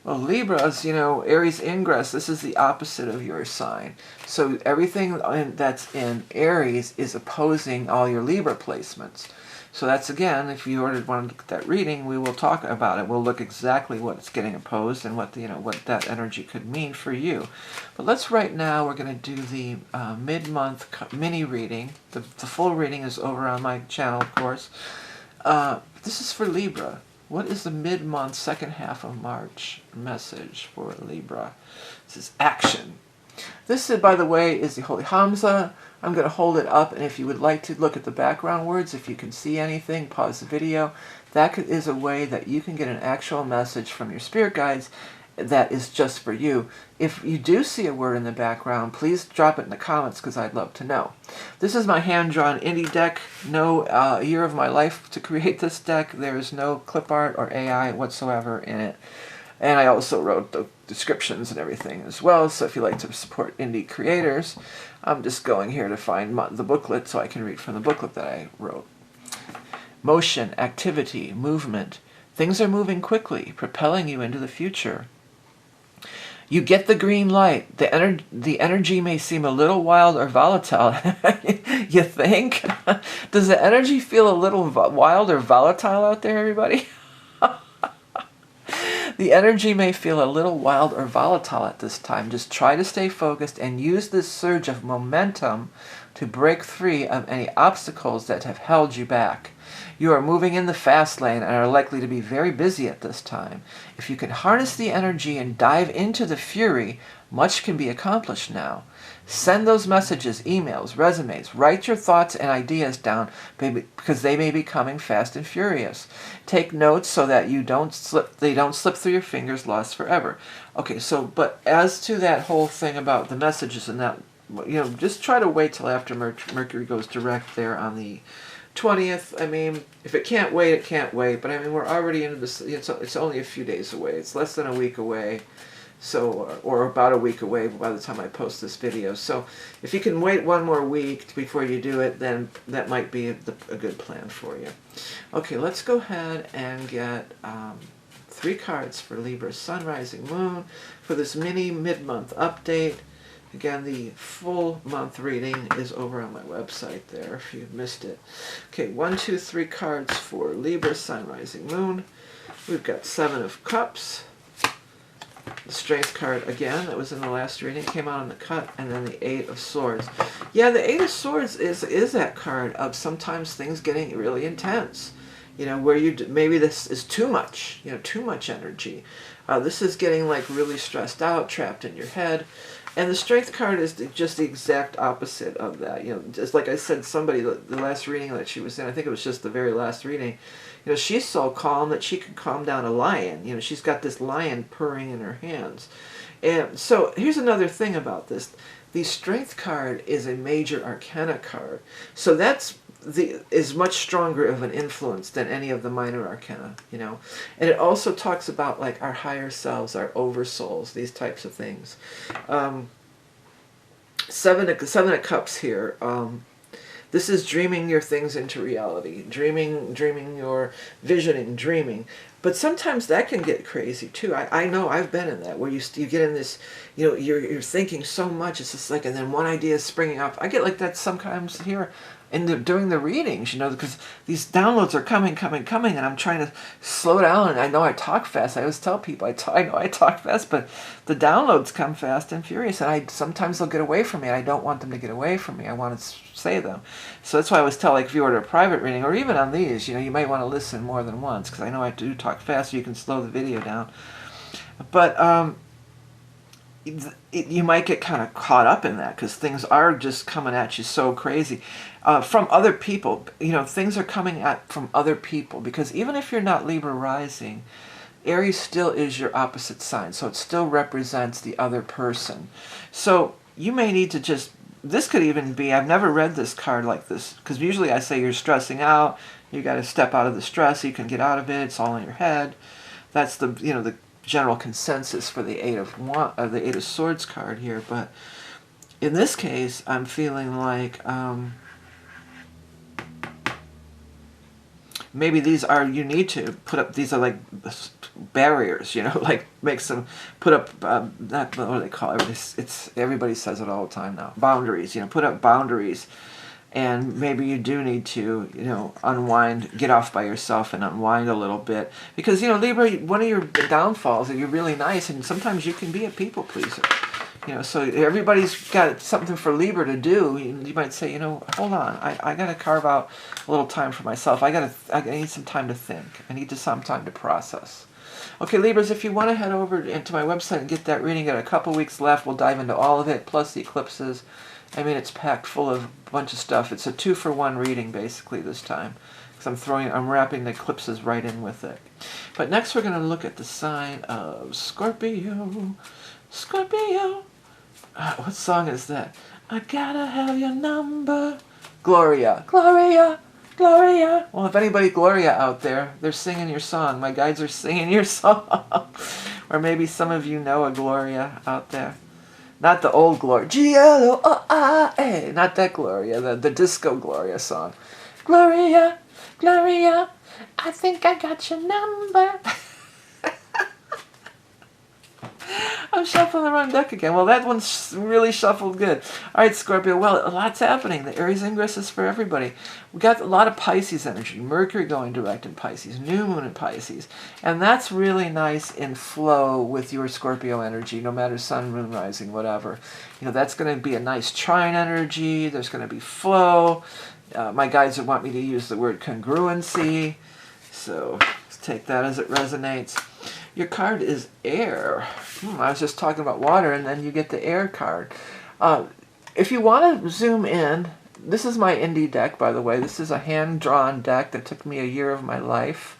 Well, Libra's, you know, Aries ingress, this is the opposite of your sign. So everything that's in Aries is opposing all your Libra placements. So that's, again, if you want to look at that reading, we will talk about it. We'll look exactly what's getting opposed and what what that energy could mean for you. But let's right now, we're going to do the mid-month mini reading. The full reading is over on my channel, of course. This is for Libra. What is the mid-month, second half of March message for Libra? This is action. This, by the way, is the Holy HAMSA. I'm going to hold it up, and if you would like to look at the background words, if you can see anything, pause the video. That is a way that you can get an actual message from your spirit guides that is just for you. If you do see a word in the background, please drop it in the comments, because I'd love to know. This is my hand-drawn indie deck. No year of my life to create this deck. There is no clip art or AI whatsoever in it. And I also wrote the descriptions and everything as well, so if you like to support indie creators, I'm just going here to find the booklet so I can read from the booklet that I wrote. Motion, activity, movement. Things are moving quickly, propelling you into the future. You get the green light. The energy may seem a little wild or volatile. You think? Does the energy feel a little wild or volatile out there, everybody? The energy may feel a little wild or volatile at this time. Just try to stay focused and use this surge of momentum to break free of any obstacles that have held you back. You are moving in the fast lane and are likely to be very busy at this time. If you can harness the energy and dive into the fury, much can be accomplished now. Send those messages, emails, resumes. Write your thoughts and ideas down, because they may be coming fast and furious. Take notes so that they don't slip through your fingers, lost forever. Okay, so, but as to that whole thing about the messages and that, just try to wait till after Mercury goes direct there on the 20th. I mean, if it can't wait, it can't wait. But I mean, we're already into this. It's only a few days away. It's less than a week away. So, or about a week away by the time I post this video. So, if you can wait one more week before you do it, then that might be a good plan for you. Okay, let's go ahead and get 3 cards for Libra Sun, Rising, Moon for this mini mid-month update. Again, the full month reading is over on my website there if you missed it. Okay, 1, 2, 3 cards for Libra Sun, Rising, Moon. We've got 7 of Cups. The Strength card, again, that was in the last reading, came out on the cut, and then the 8 of Swords. Yeah, the 8 of Swords is that card of sometimes things getting really intense. Where maybe this is too much, too much energy. This is getting like really stressed out, trapped in your head. And the Strength card is just the exact opposite of that. Just like I said, somebody, the last reading that she was in, I think it was just the very last reading, she's so calm that she could calm down a lion. She's got this lion purring in her hands. And so here's another thing about this. The Strength card is a major arcana card. So that's is much stronger of an influence than any of the minor arcana, And it also talks about like our higher selves, our oversouls, these types of things. 7 of Cups here. This is dreaming your things into reality, dreaming your visioning, dreaming. But sometimes that can get crazy too. I know I've been in that, where you get in this, you're thinking so much, it's just like, and then one idea is springing up. I get like that sometimes here during the readings, because these downloads are coming, and I'm trying to slow down, and I know I talk fast. I always tell people, I know I talk fast, but the downloads come fast and furious, and sometimes they'll get away from me, and I don't want them to get away from me. I want to say them. So that's why I always tell, like, if you order a private reading, or even on these, you might want to listen more than once, because I know I do talk fast, so you can slow the video down. But you might get kind of caught up in that, because things are just coming at you so crazy. From other people, things are coming from other people, because even if you're not Libra rising, Aries still is your opposite sign, so it still represents the other person. So you may need to this could even be, I've never read this card like this, because usually I say you're stressing out, you got to step out of the stress, you can get out of it, it's all in your head. That's the general consensus for the 8 of Swords card here. But in this case, I'm feeling like maybe you need to put up, these are like barriers, like make some, put up, what do they call it? Everybody says it all the time now, boundaries, put up boundaries. And maybe you do need to, unwind, get off by yourself and unwind a little bit. Because, Libra, one of your downfalls is you're really nice, and sometimes you can be a people pleaser. So everybody's got something for Libra to do. You might say, hold on, I got to carve out a little time for myself. I need some time to think. I need some time to process. Okay, Libras, if you want to head over into my website and get that reading, got a couple weeks left. We'll dive into all of it, plus the eclipses. I mean, it's packed full of a bunch of stuff. It's a 2-for-1 reading, basically, this time. Because I'm wrapping the eclipses right in with it. But next we're going to look at the sign of Scorpio. Scorpio. What song is that? I gotta have your number. Gloria. Gloria. Gloria. Well, if anybody Gloria out there, they're singing your song. My guides are singing your song. Or maybe some of you know a Gloria out there. Not the old Gloria. Gloria. Not that Gloria. The disco Gloria song. Gloria. Gloria. I think I got your number. I'm shuffling the wrong deck again. Well, that one's really shuffled good. All right, Scorpio. Well, a lot's happening. The Aries Ingress is for everybody. We got a lot of Pisces energy. Mercury going direct in Pisces. New moon in Pisces. And that's really nice in flow with your Scorpio energy, no matter sun, moon, rising, whatever. That's going to be a nice trine energy. There's going to be flow. My guides would want me to use the word congruency. So let's take that as it resonates. Your card is air. I was just talking about water, and then you get the air card. If you want to zoom in, this is my indie deck, by the way. This is a hand-drawn deck that took me a year of my life.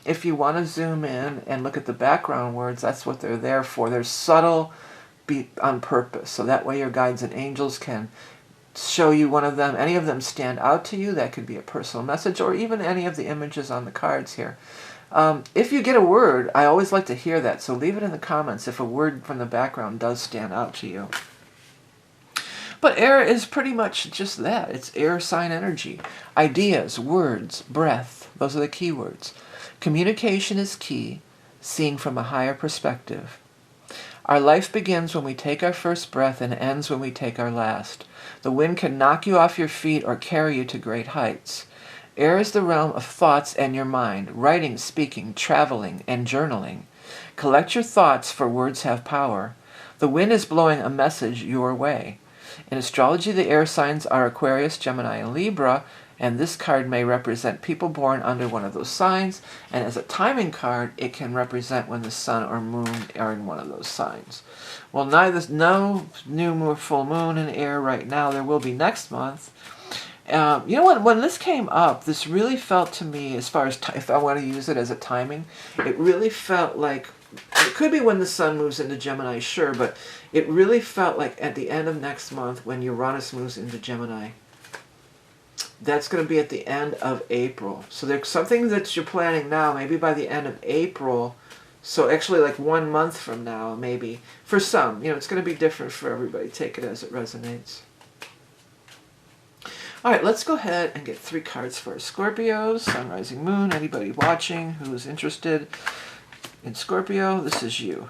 If you want to zoom in and look at the background words, that's what they're there for. They're subtle, on purpose, so that way your guides and angels can show you one of them. Any of them stand out to you. That could be a personal message, or even any of the images on the cards here. If you get a word, I always like to hear that, so leave it in the comments if a word from the background does stand out to you. But air is pretty much just that. It's air sign energy. Ideas, words, breath, those are the key words. Communication is key, seeing from a higher perspective. Our life begins when we take our first breath and ends when we take our last. The wind can knock you off your feet or carry you to great heights. Air is the realm of thoughts and your mind, writing, speaking, traveling, and journaling. Collect your thoughts, for words have power. The wind is blowing a message your way. In astrology, the air signs are Aquarius, Gemini, and Libra, and this card may represent people born under one of those signs, and as a timing card, it can represent when the sun or moon are in one of those signs. Well, no new moon, full moon in air right now. There will be next month. When this came up, this really felt to me, as far as if I want to use it as a timing, it really felt like, it could be when the sun moves into Gemini, sure, but it really felt like at the end of next month when Uranus moves into Gemini. That's going to be at the end of April. So there's something that you're planning now, maybe by the end of April, so actually like 1 month from now, maybe. For some, it's going to be different for everybody. Take it as it resonates. All right, let's go ahead and get 3 cards for Scorpios, Sun, Rising, Moon. Anybody watching who's interested in Scorpio, this is you.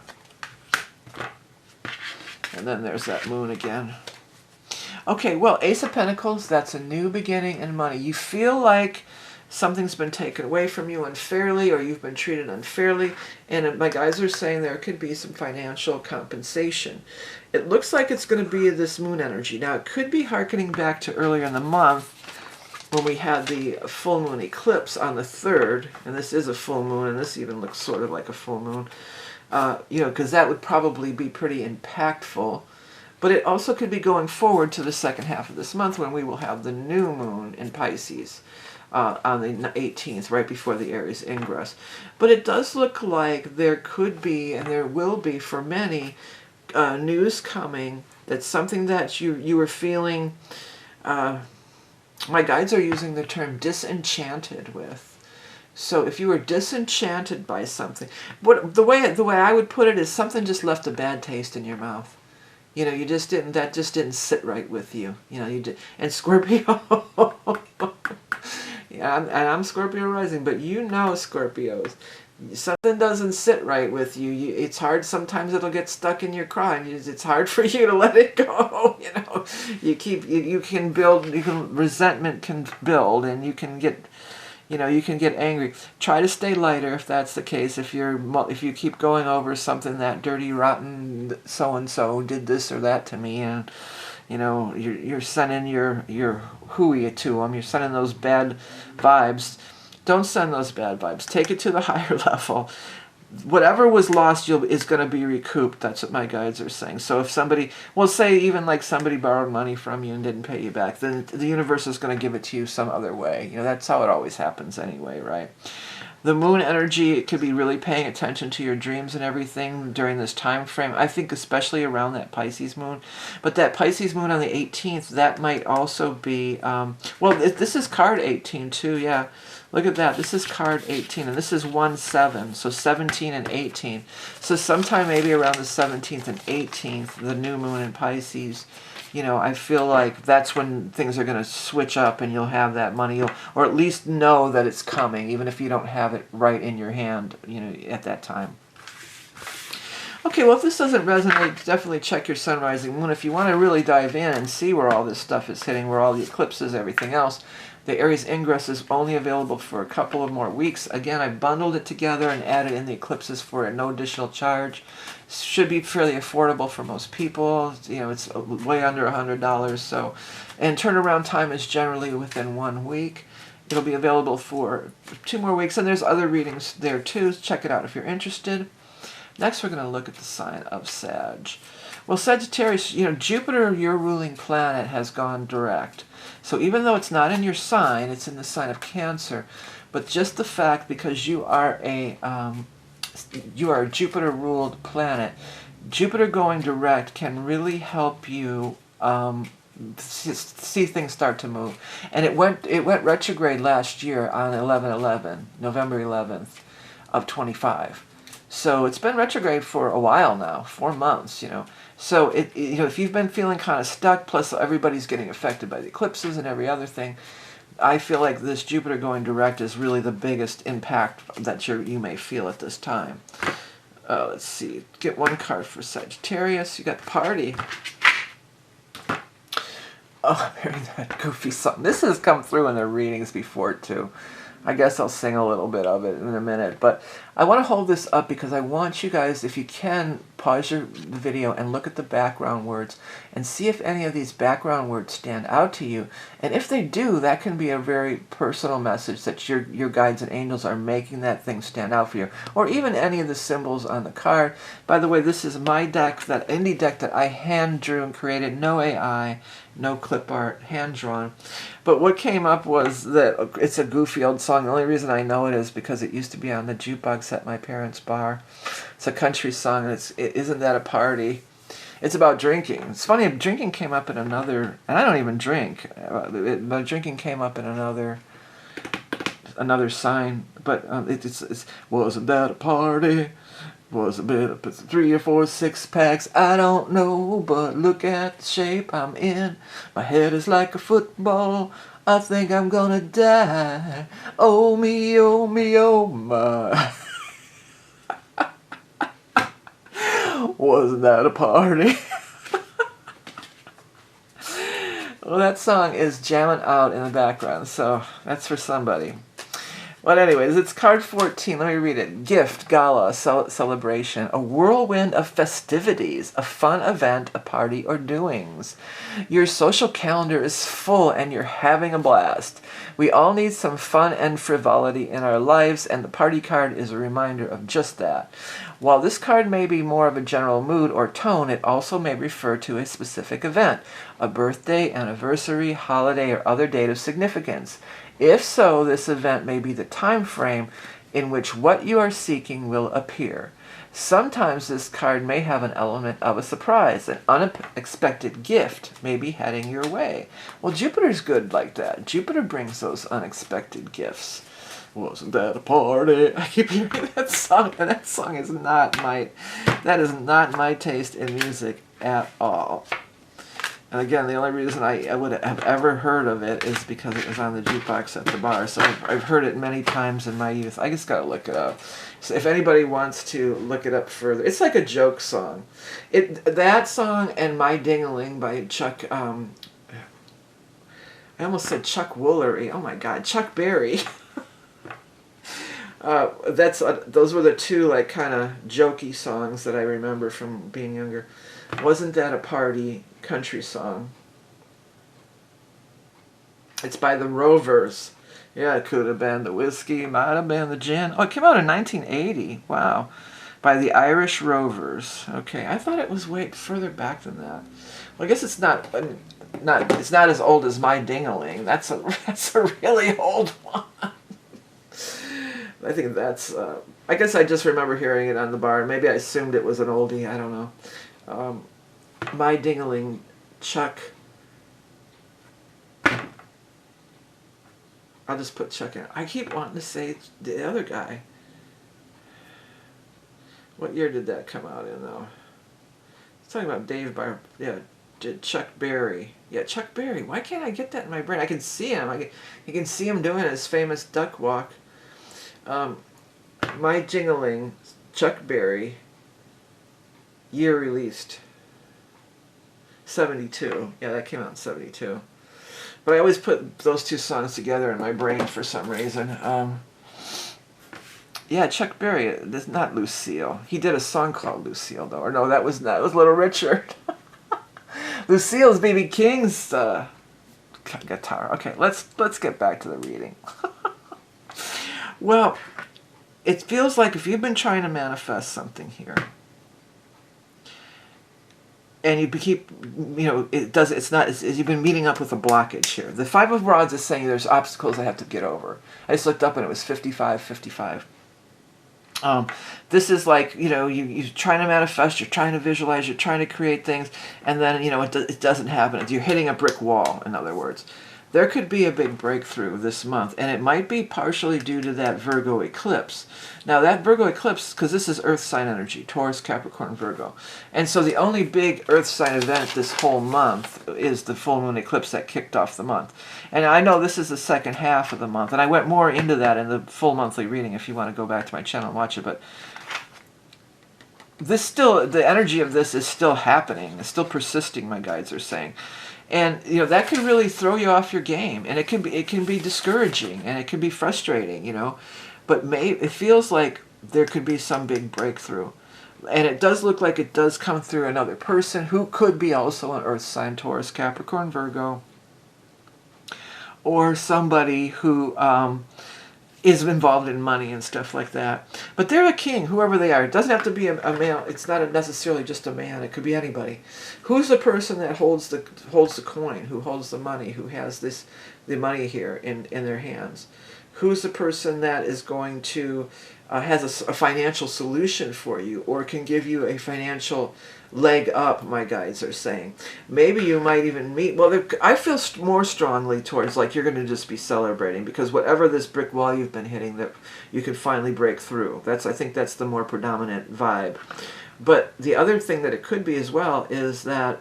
And then there's that moon again. Okay, well, Ace of Pentacles, that's a new beginning in money. You feel like something's been taken away from you unfairly, or you've been treated unfairly, and my guys are saying there could be some financial compensation. It looks like it's going to be this moon energy. Now, it could be hearkening back to earlier in the month when we had the full moon eclipse on the 3rd, and this is a full moon, and this even looks sort of like a full moon, because that would probably be pretty impactful. But it also could be going forward to the second half of this month when we will have the new moon in Pisces on the 18th, right before the Aries Ingress. But it does look like there could be, and there will be for many, news coming that's something that you were feeling, my guides are using the term disenchanted with. So if you were disenchanted by something, the way I would put it is something just left a bad taste in your mouth. You just didn't, that just didn't sit right with you. You did. And Scorpio, yeah, and I'm Scorpio rising, but Scorpios, something doesn't sit right with you. It's hard. Sometimes it'll get stuck in your craw, and it's hard for you to let it go. You know, you can build. Resentment can build, and you can get. You know, you can get angry. Try to stay lighter if that's the case. If you keep going over something, that dirty, rotten so and so did this or that to me, and you know you're sending your hooey to them. You're sending those bad vibes. Don't send those bad vibes. Take it to the higher level. Whatever was lost is going to be recouped. That's what my guides are saying. So if somebody, well, say even like somebody borrowed money from you and didn't pay you back, then the universe is going to give it to you some other way. You know, that's how it always happens anyway, right? The moon energy, it could be really paying attention to your dreams and everything during this time frame. I think especially around that Pisces moon. But that Pisces moon on the 18th, that might also be, well, this is card 18 too, yeah. Look at that. This is card 18, and this is 1-7, so 17 and 18. So sometime maybe around the 17th and 18th, the new moon in Pisces, you know, I feel like that's when things are going to switch up and you'll have that money, or at least know that it's coming, even if you don't have it right in your hand, you know, at that time. Okay, well, if this doesn't resonate, definitely check your sun, rising, moon. If you want to really dive in and see where all this stuff is hitting, where all the eclipses, everything else, the Aries ingress is only available for a couple of more weeks. Again, I bundled it together and added in the eclipses for no additional charge. Should be fairly affordable for most people. You know, it's way under $100. So, and turnaround time is generally within 1 week. It'll be available for 2 more weeks, and there's other readings there too. Check it out if you're interested. Next, we're going to look at the sign of Sag. Well, Sagittarius, you know, Jupiter, your ruling planet, has gone direct. So even though it's not in your sign, it's in the sign of Cancer. But just the fact, because you are a Jupiter-ruled planet, Jupiter going direct can really help you see things start to move. And it went retrograde last year on 11/11, November 11th of 25. So it's been retrograde for a while now, 4 months, you know. So you know, if you've been feeling kind of stuck, plus everybody's getting affected by the eclipses and every other thing, I feel like this Jupiter going direct is really the biggest impact that you may feel at this time. Let's see. Get one card for Sagittarius. You got Party. Oh, I'm hearing that goofy song. This has come through in the readings before, too. I guess I'll sing a little bit of it in a minute. But I want to hold this up because I want you guys, if you can, pause the video and look at the background words and see if any of these background words stand out to you. And if they do, that can be a very personal message that your guides and angels are making that thing stand out for you. Or even any of the symbols on the card. By the way, this is my deck, that indie deck that I hand drew and created. No AI, no clip art, hand drawn. But what came up was that it's a goofy old song. The only reason I know it is because it used to be on the jukebox at my parents' bar. It's a country song, and Isn't That a Party? It's about drinking. It's funny, drinking came up in another, and I don't even drink, but drinking came up in another sign. But it's wasn't that a party? Was a bit of 3 or 4 6-packs, I don't know, but look at the shape I'm in. My head is like a football, I think I'm gonna die. Oh me, oh me, oh my. Wasn't that a party? Well, that song is jamming out in the background, so that's for somebody. But anyways, it's card 14. Let me read it. Gift, gala, celebration, a whirlwind of festivities, a fun event, a party, or doings. Your social calendar is full and you're having a blast. We all need some fun and frivolity in our lives, and the party card is a reminder of just that. While this card may be more of a general mood or tone, it also may refer to a specific event, a birthday, anniversary, holiday, or other date of significance. If so, this event may be the time frame in which what you are seeking will appear. Sometimes this card may have an element of a surprise. An unexpected gift may be heading your way. Well, Jupiter's good like that. Jupiter brings those unexpected gifts. Wasn't that a party? I keep hearing that song, and that song is not my taste in music at all. And again, the only reason I would have ever heard of it is because it was on the jukebox at the bar. So I've heard it many times in my youth. I just got to look it up. So if anybody wants to look it up further, it's like a joke song. That song and My Ding-a-Ling by Chuck, I almost said Chuck Woolery. Oh my God, Chuck Berry. Those were the two like kind of jokey songs that I remember from being younger. Wasn't That a Party country song? It's by the Rovers. Yeah, it could have been the whiskey, might have been the gin. Oh, it came out in 1980. Wow. By the Irish Rovers. Okay, I thought it was way further back than that. Well, I guess it's not as old as My Ding-a-Ling. That's a really old one. I think that's, I guess I just remember hearing it on the bar. Maybe I assumed it was an oldie. I don't know. My Ding-a-Ling, Chuck. I'll just put Chuck in. I keep wanting to say the other guy. What year did that come out in, though? It's talking about Chuck Berry. Yeah, Chuck Berry. Why can't I get that in my brain? I can see him. You can see him doing his famous duck walk. My Ding-a-Ling, Chuck Berry. Year released. 72. Yeah, that came out in 72. But I always put those two songs together in my brain for some reason. Yeah, Chuck Berry. That's not Lucille. He did a song called Lucille, though. Or no, that was Little Richard. Lucille's B.B. King's guitar. Okay, let's get back to the reading. Well, it feels like if you've been trying to manifest something here, and you keep, you've been meeting up with a blockage here. The Five of Rods is saying there's obstacles I have to get over. I just looked up and it was 55. This is like, you're trying to manifest, you're trying to visualize, you're trying to create things, and then, it doesn't happen. You're hitting a brick wall, in other words. There could be a big breakthrough this month, and it might be partially due to that Virgo eclipse. Now, that Virgo eclipse, because this is Earth sign energy, Taurus, Capricorn, Virgo. And so the only big Earth sign event this whole month is the full moon eclipse that kicked off the month. And I know this is the second half of the month, and I went more into that in the full monthly reading if you want to go back to my channel and watch it. But the energy of this is still happening. It's still persisting, my guides are saying. And that can really throw you off your game, and it can be discouraging, and it can be frustrating, But it feels like there could be some big breakthrough, and it does look like it does come through another person who could be also an Earth sign, Taurus, Capricorn, Virgo, or somebody who is involved in money and stuff like that. But they're a king, whoever they are. It doesn't have to be a male. It's not necessarily just a man. It could be anybody. Who's the person that holds the coin, who holds the money, who has the money here in their hands? Who's the person that is going to has a financial solution for you, or can give you a financial leg up, my guides are saying. Maybe you might even meet, well, I feel more strongly towards like you're going to just be celebrating, because whatever this brick wall you've been hitting, that you can finally break through. I think that's the more predominant vibe. But the other thing that it could be as well is that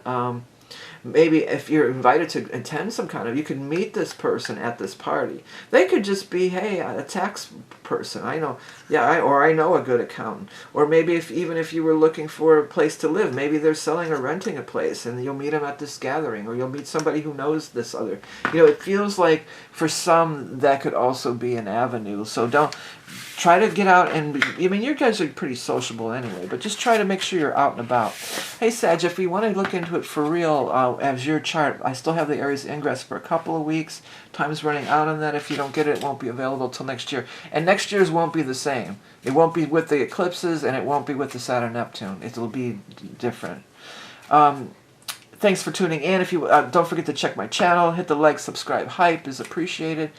maybe if you're invited to attend some kind of, you can meet this person at this party. They could just be, hey, a tax person. I know, or I know a good accountant. Or maybe even if you were looking for a place to live, maybe they're selling or renting a place, and you'll meet them at this gathering, or you'll meet somebody who knows this other. It feels like for some that could also be an avenue. So don't try to get out and, you guys are pretty sociable anyway, but just try to make sure you're out and about. Hey, Sag, if you want to look into it for real, as your chart, I still have the Aries ingress for a couple of weeks. Time's running out on that. If you don't get it, it won't be available till next year. And next year's won't be the same. It won't be with the eclipses, and it won't be with the Saturn-Neptune. It'll be different. Thanks for tuning in. If you don't forget to check my channel. Hit the like, subscribe. Hype is appreciated.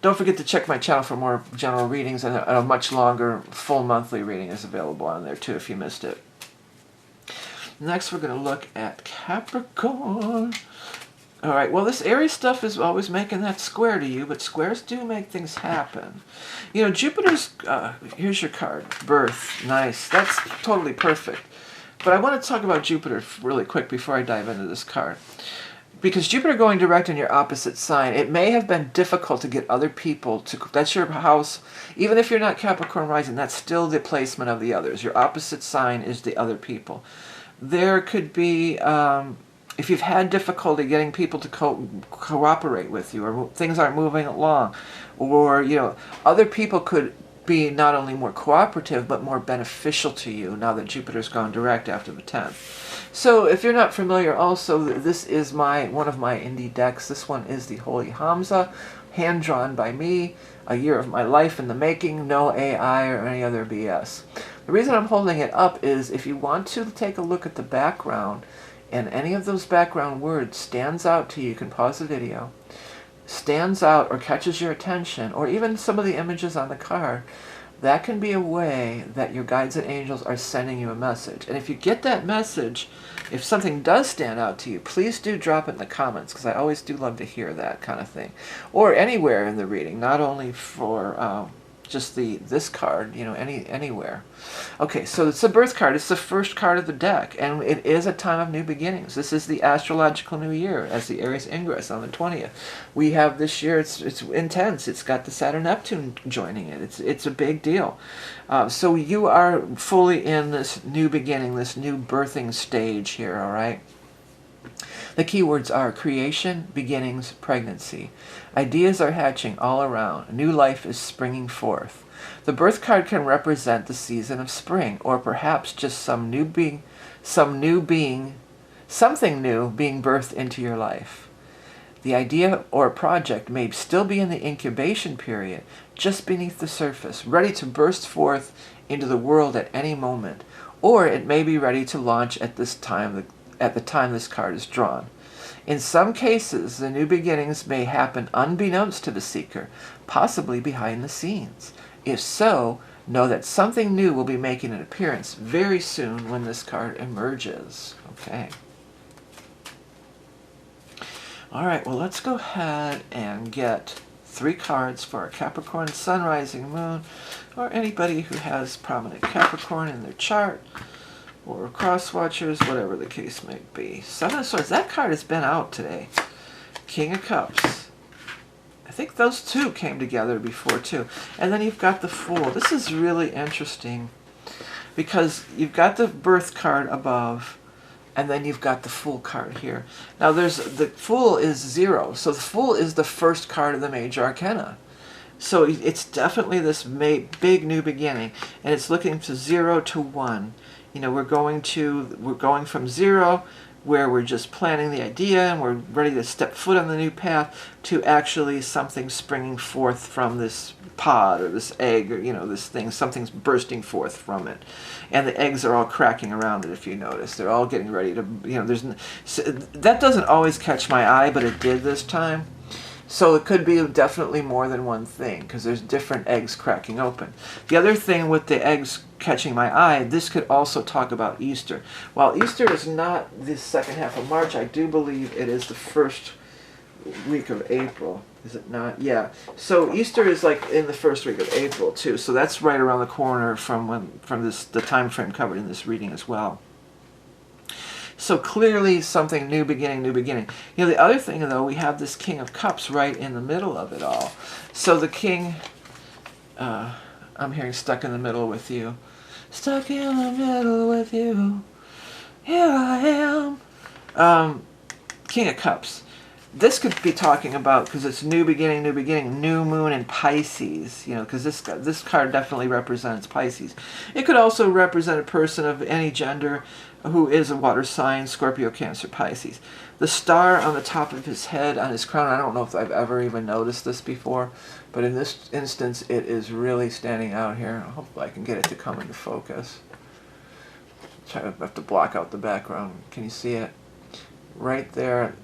Don't forget to check my channel for more general readings, and a much longer full monthly reading is available on there too if you missed it. Next, we're going to look at Capricorn. All right, well, this Aries stuff is always making that square to you, but squares do make things happen. Jupiter's, here's your card, birth, nice. That's totally perfect. But I want to talk about Jupiter really quick before I dive into this card. Because Jupiter going direct in your opposite sign, it may have been difficult to get other people to, that's your house, even if you're not Capricorn rising, that's still the placement of the others. Your opposite sign is the other people. There could be, if you've had difficulty getting people to cooperate with you, or things aren't moving along, or, you know, other people could be not only more cooperative, but more beneficial to you now that Jupiter's gone direct after the 10th. So if you're not familiar also, this is one of my indie decks. This one is the Holy HAMSA, hand-drawn by me, a year of my life in the making, no AI or any other BS. The reason I'm holding it up is if you want to take a look at the background, and any of those background words stands out to you, you can pause the video, stands out or catches your attention, or even some of the images on the card, that can be a way that your guides and angels are sending you a message. And if you get that message, if something does stand out to you, please do drop it in the comments, because I always do love to hear that kind of thing. Or anywhere in the reading, not only for just this card, you know, anywhere. Okay, so it's the birth card. It's the first card of the deck, and it is a time of new beginnings. This is the astrological new year as the Aries ingress on the 20th. We have this year, it's intense. It's got the Saturn-Neptune joining it. It's a big deal. So you are fully in this new beginning, this new birthing stage here, all right? The keywords are creation, beginnings, pregnancy. Ideas are hatching all around. New life is springing forth. The birth card can represent the season of spring, or perhaps just something new being birthed into your life. The idea or project may still be in the incubation period, just beneath the surface, ready to burst forth into the world at any moment, or it may be ready to launch at the time this card is drawn. In some cases, the new beginnings may happen unbeknownst to the seeker, possibly behind the scenes. If so, know that something new will be making an appearance very soon when this card emerges. Okay. All right, well, let's go ahead and get 3 cards for a Capricorn, Sun, Rising, Moon, or anybody who has prominent Capricorn in their chart, or cross watchers, whatever the case may be. 7 of Swords, that card has been out today. King of Cups. I think those two came together before too. And then you've got the Fool. This is really interesting because you've got the birth card above, and then you've got the Fool card here. Now the Fool is 0, so the Fool is the first card of the major arcana. So it's definitely this big new beginning, and it's looking to 0 to 1. You know, we're going from 0, where we're just planning the idea and we're ready to step foot on the new path, to actually something springing forth from this pod or this egg, or, you know, this thing, something's bursting forth from it. And the eggs are all cracking around it, if you notice. They're all getting ready to, you know, that doesn't always catch my eye, but it did this time. So it could be definitely more than one thing, because there's different eggs cracking open. The other thing with the eggs catching my eye, this could also talk about Easter. While Easter is not the second half of March, I do believe it is the first week of April. Is it not? Yeah. So Easter is like in the first week of April too. So that's right around the corner from the time frame covered in this reading as well. So clearly something new beginning, new beginning. You know, the other thing, though, we have this King of Cups right in the middle of it all. So the King, I'm hearing stuck in the middle with you. Stuck in the middle with you. Here I am. King of Cups. This could be talking about, because it's new beginning, new moon in Pisces, you know, because this card definitely represents Pisces. It could also represent a person of any gender who is a water sign, Scorpio, Cancer, Pisces. The star on the top of his head, on his crown, I don't know if I've ever even noticed this before, but in this instance it is really standing out here. I hope I can get it to come into focus. I have to block out the background. Can you see it? Right there.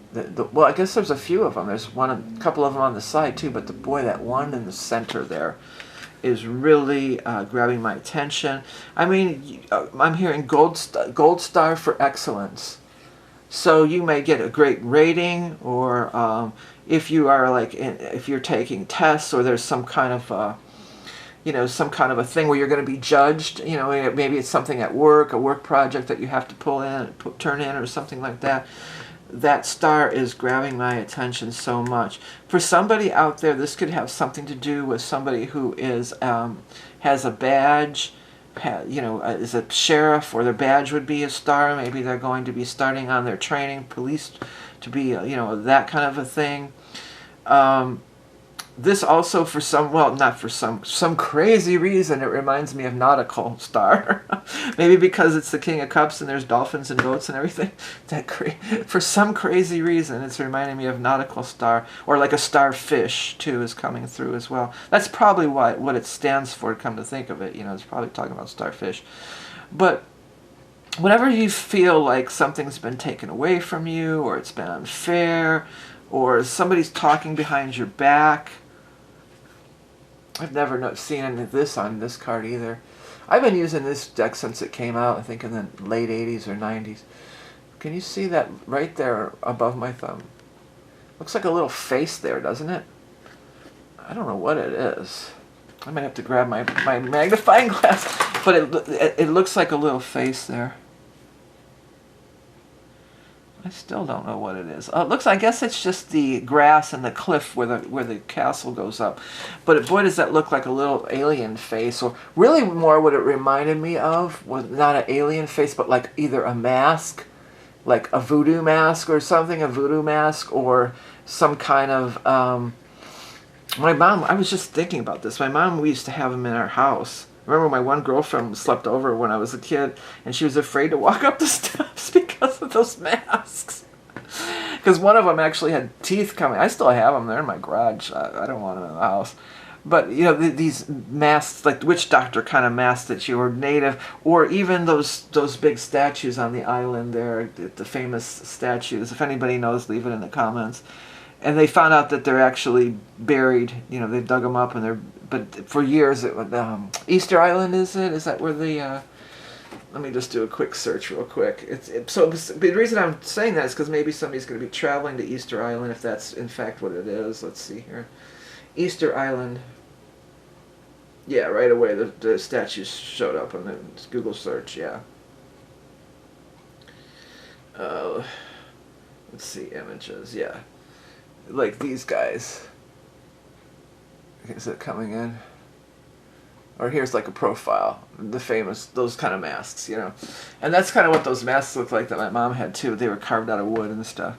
Well, I guess there's a few of them. There's a couple of them on the side too, but boy, that one in the center there is really grabbing my attention. I mean, I'm hearing gold star for excellence. So you may get a great rating, or if you are if you're taking tests, or there's some kind of you know, some kind of a thing where you're going to be judged. You know, maybe it's something at work, a work project that you have to turn in or something like that. That star is grabbing my attention so much. For somebody out there, this could have something to do with somebody who is has a badge, you know, is a sheriff, or their badge would be a star. Maybe they're going to be starting on their training, police, to be, you know, that kind of a thing. This also, for some, well, not for some crazy reason, it reminds me of nautical star. Maybe because it's the King of Cups and there's dolphins and boats and everything. For some crazy reason, it's reminding me of nautical star, or like a starfish too is coming through as well. That's probably what it stands for. Come to think of it, you know, it's probably talking about starfish. But whenever you feel like something's been taken away from you, or it's been unfair, or somebody's talking behind your back. I've never seen any of this on this card either. I've been using this deck since it came out, I think in the late 80s or 90s. Can you see that right there above my thumb? Looks like a little face there, doesn't it? I don't know what it is. I might have to grab my magnifying glass, but it looks like a little face there. I still don't know what it is. It looks, I guess it's just the grass and the cliff where the castle goes up. But boy, does that look like a little alien face. Or really more what it reminded me of was not an alien face, but like either a mask, like a voodoo mask or something, a voodoo mask, or some kind of... my mom, I was just thinking about this. My mom, we used to have them in our house. I remember my one girlfriend slept over when I was a kid, and she was afraid to walk up the steps because of those masks. Because one of them actually had teeth coming. I still have them. They're in my garage. I don't want them in the house. But, you know, these masks, like the witch doctor kind of masks that you were native, or even those big statues on the island there, the famous statues. If anybody knows, leave it in the comments. And they found out that they're actually buried. You know, they dug them up, and they're... But for years, it was Easter Island, is it? Is that where the... let me just do a quick search real quick. So the reason I'm saying that is because maybe somebody's going to be traveling to Easter Island, if that's in fact what it is. Let's see here. Easter Island. Yeah, right away the statues showed up on the Google search, yeah. Let's see, images, yeah. Like these guys. Is it coming in? Or here's like a profile, the famous, those kind of masks, you know. And that's kind of what those masks look like that my mom had too. They were carved out of wood and stuff.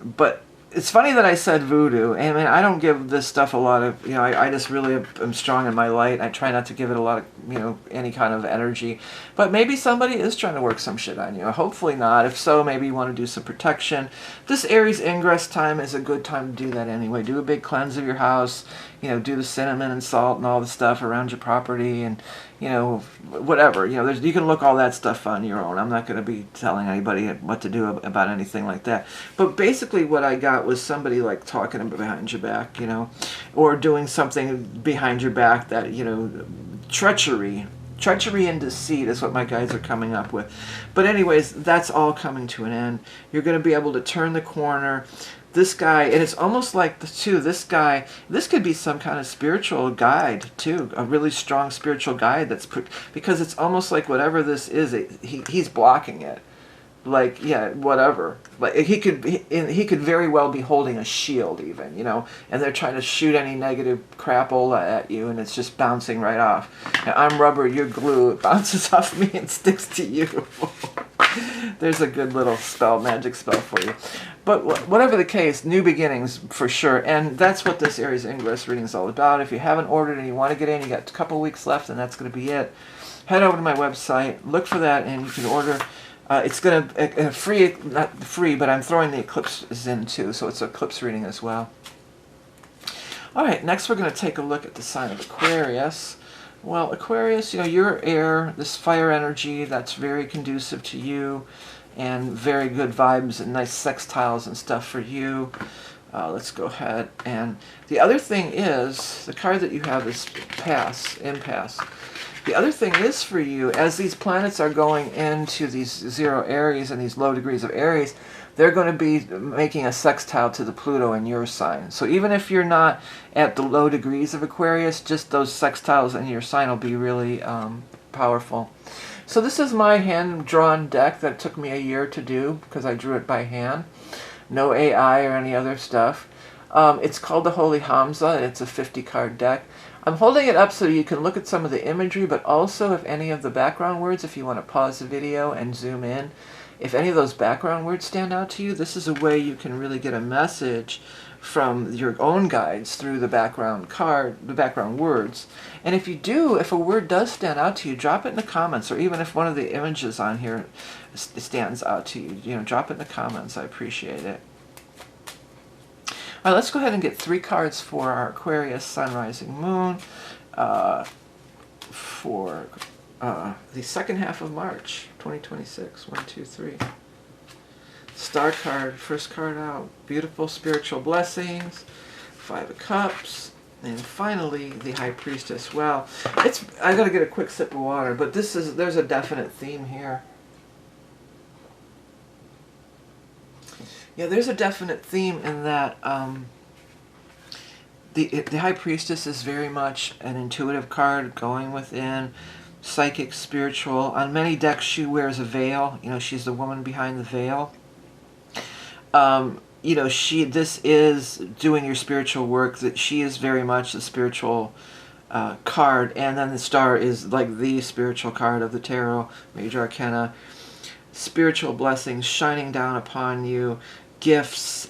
But it's funny that I said voodoo. I mean, I don't give this stuff a lot of, you know, I just really am strong in my light. I try not to give it a lot of, you know, any kind of energy. But maybe somebody is trying to work some shit on you. Hopefully not. If so, maybe you want to do some protection. This Aries ingress time is a good time to do that anyway. Do a big cleanse of your house. You know, do the cinnamon and salt and all the stuff around your property, and, you know, whatever. You know, you can look all that stuff on your own. I'm not going to be telling anybody what to do about anything like that. But basically what I got was somebody like talking behind your back, you know, or doing something behind your back that, you know, treachery and deceit is what my guys are coming up with. But anyways, that's all coming to an end. You're going to be able to turn the corner. This guy, and it's almost like this guy, this could be some kind of spiritual guide too, a really strong spiritual guide because it's almost like whatever this is, he's blocking it. Like, yeah, whatever. Like he could very well be holding a shield even, you know, and they're trying to shoot any negative crapola at you, and it's just bouncing right off. And I'm rubber, you're glue, it bounces off me and sticks to you. There's a good little magic spell for you. But whatever the case, new beginnings for sure. And that's what this Aries Ingress reading is all about. If you haven't ordered and you want to get in, you got a couple weeks left, and that's going to be it. Head over to my website, look for that, and you can order. It's going to free, not free, but I'm throwing the eclipses in too, so it's an eclipse reading as well. All right, next we're going to take a look at the sign of Aquarius. Well, Aquarius, you know, you're air, this fire energy, that's very conducive to you, and very good vibes and nice sextiles and stuff for you. Let's go ahead. And the other thing is, the card that you have is impasse. The other thing is for you, as these planets are going into these 0 Aries and these low degrees of Aries, they're going to be making a sextile to the Pluto in your sign. So even if you're not at the low degrees of Aquarius, just those sextiles in your sign will be really powerful. So this is my hand-drawn deck that took me a year to do because I drew it by hand. No AI or any other stuff. It's called the Holy HAMSA, and it's a 50-card deck. I'm holding it up so you can look at some of the imagery, but also if any of the background words, if you want to pause the video and zoom in, if any of those background words stand out to you, this is a way you can really get a message from your own guides through the background card, the background words. And if you do, if a word does stand out to you, drop it in the comments, or even if one of the images on here stands out to you, drop it in the comments. I appreciate it. All right, let's go ahead and get 3 cards for our Aquarius Sun, Rising, Moon for the second half of March 2026. 1, 2, 3. Star card, first card out. Beautiful spiritual blessings. 5 of Cups. And finally, the High Priestess. Well, I gotta get a quick sip of water, but there's a definite theme here. Yeah, there's a definite theme in that the High Priestess is very much an intuitive card, going within, psychic, spiritual. On many decks, she wears a veil. She's the woman behind the veil. This is doing your spiritual work. That she is very much a spiritual card, and then the star is like the spiritual card of the tarot, major arcana. Spiritual blessings shining down upon you. Gifts.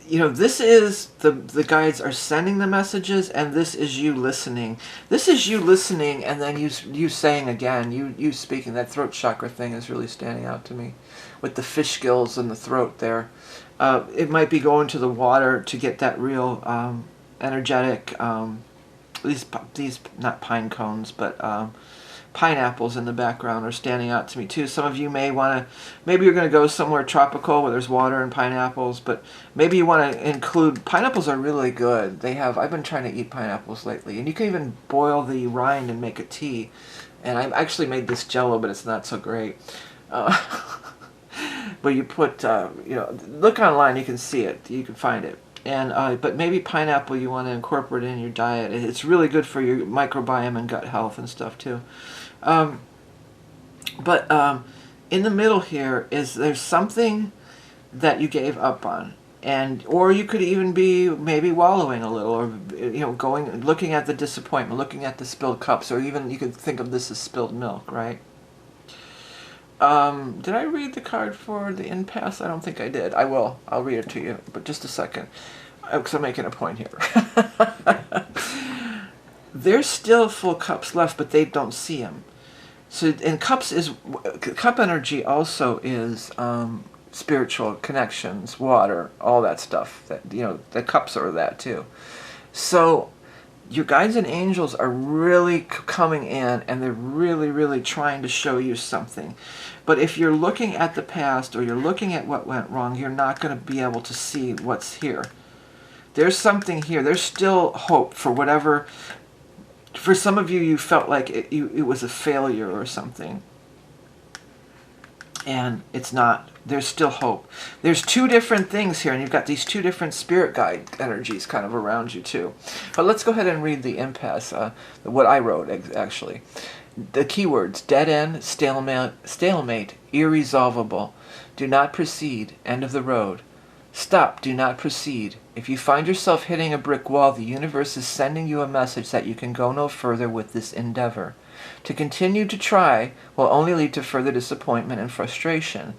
This is the guides are sending the messages, and this is you listening. This is you listening, and then you saying again, you speaking. That throat chakra thing is really standing out to me, with the fish gills in the throat there. It might be going to the water to get that real energetic. These not pine cones, but pineapples in the background are standing out to me too. Some of you may want to, maybe you're going to go somewhere tropical where there's water and pineapples, but maybe you want to include, pineapples are really good. I've been trying to eat pineapples lately, and you can even boil the rind and make a tea. And I've actually made this jello, but it's not so great. But you put, look online, you can see it, you can find it. And but maybe pineapple you want to incorporate in your diet. It's really good for your microbiome and gut health and stuff too. But in the middle here there's something that you gave up on, or you could even be maybe wallowing a little, or looking at the disappointment, looking at the spilled cups, or even you could think of this as spilled milk, right? Did I read the card for the impasse? I don't think I did. I will. I'll read it to you, but just a second, because I'm making a point here. There's still full cups left, but they don't see them. So, and cup energy also is spiritual connections, water, all that stuff. That the cups are that too. So your guides and angels are really coming in, and they're really, really trying to show you something. But if you're looking at the past, or you're looking at what went wrong, you're not going to be able to see what's here. There's something here. There's still hope for whatever. For some of you, you felt like it was a failure or something. And it's not. There's still hope. There's 2 different things here, and you've got these 2 different spirit guide energies kind of around you too. But let's go ahead and read the impasse, what I wrote actually. The keywords: dead end, stalemate, irresolvable, do not proceed, end of the road. Stop, do not proceed. If you find yourself hitting a brick wall, the universe is sending you a message that you can go no further with this endeavor. To continue to try will only lead to further disappointment and frustration.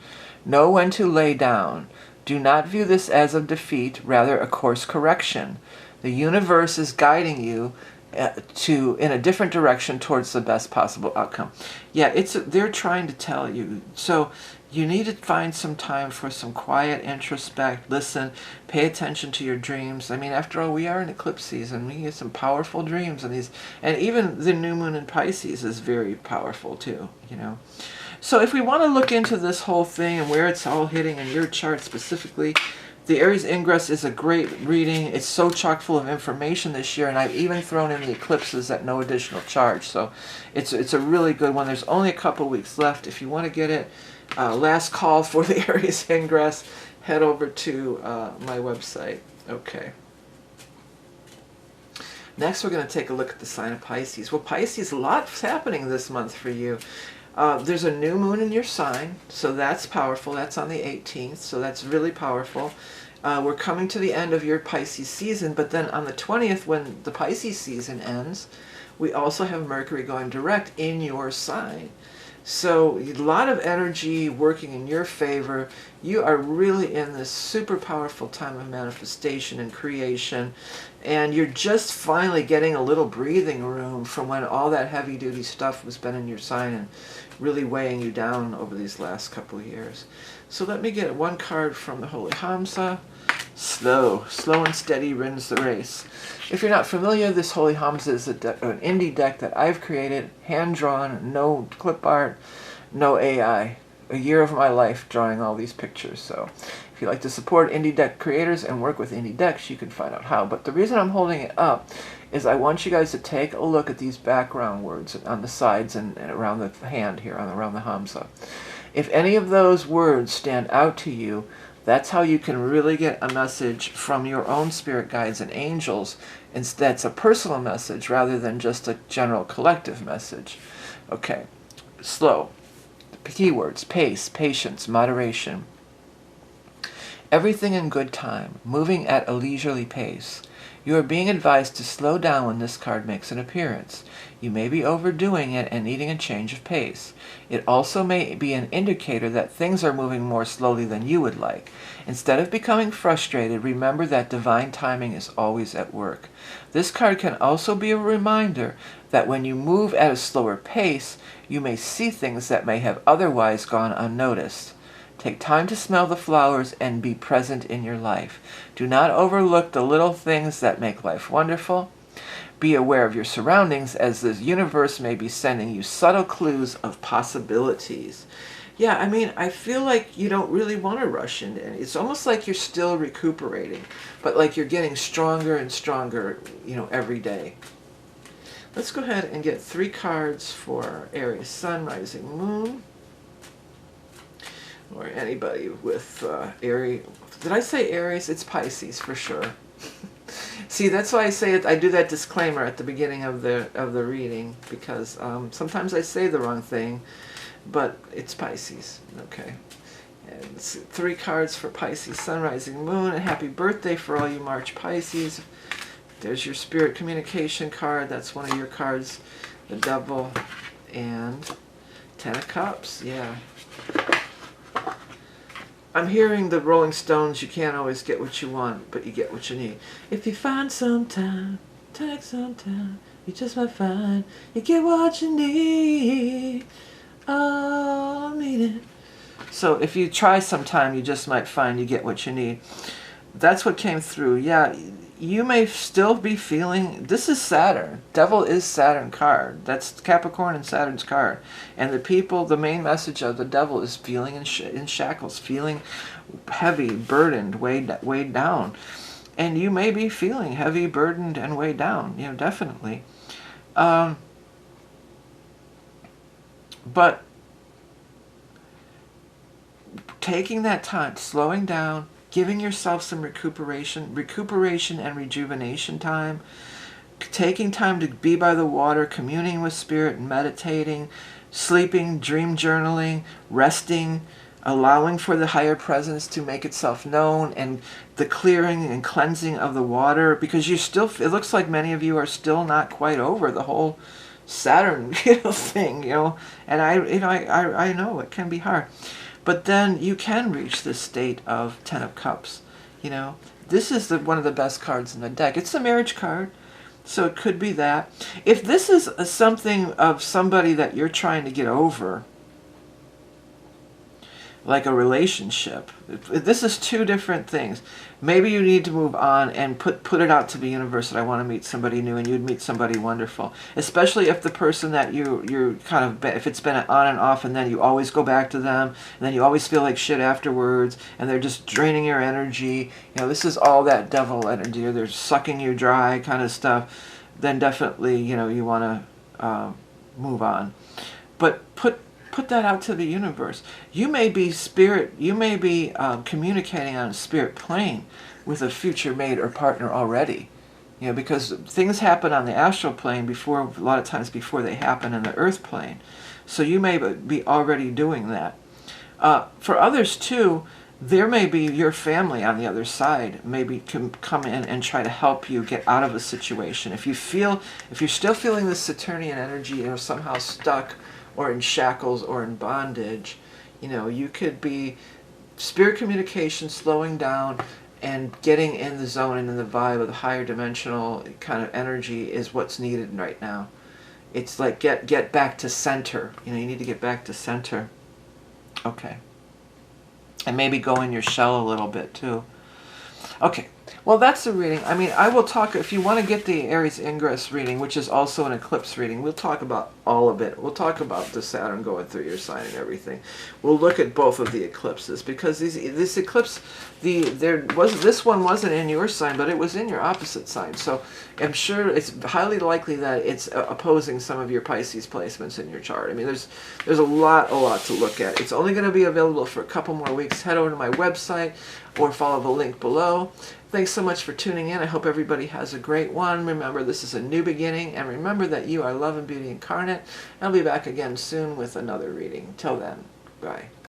Know when to lay down. Do not view this as a defeat, rather a course correction. The universe is guiding you in a different direction towards the best possible outcome. Yeah, they're trying to tell you. So you need to find some time for some quiet, introspect, listen, pay attention to your dreams. I mean, after all, we are in eclipse season. We get some powerful dreams, and even the new moon in Pisces is very powerful too, So if we want to look into this whole thing and where it's all hitting in your chart specifically, the Aries Ingress is a great reading. It's so chock full of information this year, and I've even thrown in the eclipses at no additional charge. So it's a really good one. There's only a couple weeks left. If you want to get it, last call for the Aries ingress, head over to my website. Okay. Next, we're going to take a look at the sign of Pisces. Well, Pisces, a lot's happening this month for you. There's a new moon in your sign, so that's powerful. That's on the 18th, so that's really powerful. We're coming to the end of your Pisces season, but then on the 20th, when the Pisces season ends, we also have Mercury going direct in your sign. So a lot of energy working in your favor. You are really in this super powerful time of manifestation and creation, and you're just finally getting a little breathing room from when all that heavy-duty stuff was been in your sign and really weighing you down over these last couple of years. So let me get one card from the Holy HAMSA. Slow and steady wins the race. If you're not familiar, this Holy HAMSA is an indie deck that I've created, hand-drawn, no clip art, no AI. A year of my life drawing all these pictures. So if you'd like to support indie deck creators and work with indie decks, you can find out how. But the reason I'm holding it up is I want you guys to take a look at these background words on the sides and around the hand here, around the HAMSA. If any of those words stand out to you, that's how you can really get a message from your own spirit guides and angels. And that's a personal message rather than just a general collective message. Okay, slow. Keywords: pace, patience, moderation. Everything in good time, moving at a leisurely pace. You are being advised to slow down when this card makes an appearance. You may be overdoing it and needing a change of pace. It also may be an indicator that things are moving more slowly than you would like. Instead of becoming frustrated, remember that divine timing is always at work. This card can also be a reminder that when you move at a slower pace, you may see things that may have otherwise gone unnoticed. Take time to smell the flowers and be present in your life. Do not overlook the little things that make life wonderful. Be aware of your surroundings, as the universe may be sending you subtle clues of possibilities. Yeah, I mean, I feel like you don't really want to rush into it. It's almost like you're still recuperating, but like you're getting stronger and stronger, every day. Let's go ahead and get 3 cards for Aries, Sun, Rising, Moon. Or anybody with Aries. Did I say Aries? It's Pisces for sure. See, that's why I say it. I do that disclaimer at the beginning of the reading, because sometimes I say the wrong thing, but it's Pisces. Okay. And it's 3 cards for Pisces, Sun, Rising, Moon, and happy birthday for all you March Pisces. There's your spirit communication card. That's one of your cards, the Devil, and 10 of Cups. Yeah. I'm hearing the Rolling Stones, you can't always get what you want, but you get what you need. If you find some time, take some time, you just might find you get what you need. Oh, I mean it. So if you try sometime, you just might find you get what you need. That's what came through. Yeah, you may still be feeling, this is Saturn. Devil is Saturn card. That's Capricorn and Saturn's card. And the main message of the Devil is feeling in shackles, feeling heavy, burdened, weighed down. And you may be feeling heavy, burdened, and weighed down, definitely. But taking that time, slowing down, giving yourself some recuperation and rejuvenation time, taking time to be by the water, communing with spirit, meditating, sleeping, dream journaling, resting, allowing for the higher presence to make itself known, and the clearing and cleansing of the water, because it looks like many of you are still not quite over the whole Saturn thing, and I know it can be hard. But then you can reach this state of 10 of Cups. This is one of the best cards in the deck. It's the marriage card, so it could be that. If this is something of somebody that you're trying to get over, like a relationship, this is 2 different things. Maybe you need to move on and put it out to the universe that I want to meet somebody new, and you'd meet somebody wonderful. Especially if the person that you're kind of, if it's been on and off, and then you always go back to them, and then you always feel like shit afterwards, and they're just draining your energy. This is all that Devil energy, or they're sucking you dry kind of stuff. Then definitely, you want to move on. But Put that out to the universe. You may be spirit, you may be communicating on a spirit plane with a future mate or partner already. You know, because things happen on the astral plane before, a lot of times before they happen in the earth plane. So you may be already doing that. For others too, there may be your family on the other side, maybe come in and try to help you get out of a situation. If you're still feeling this Saturnian energy, or somehow stuck or in shackles or in bondage, you know, you could be spirit communication slowing down and getting in the zone and in the vibe of the higher dimensional kind of energy is what's needed right now. It's like get back to center. You know, you need to get back to center. Okay. And maybe go in your shell a little bit too. Okay, well that's the reading. I mean, I will talk, if you want to get the Aries Ingress reading, which is also an eclipse reading, we'll talk about all of it. We'll talk about the Saturn going through your sign and everything. We'll look at both of the eclipses, because this eclipse, this one wasn't in your sign, but it was in your opposite sign. So I'm sure it's highly likely that it's opposing some of your Pisces placements in your chart. I mean, there's a lot to look at. It's only going to be available for a couple more weeks. Head over to my website or follow the link below. Thanks so much for tuning in. I hope everybody has a great one. Remember, this is a new beginning, and remember that you are love and beauty incarnate. I'll be back again soon with another reading. Till then, bye.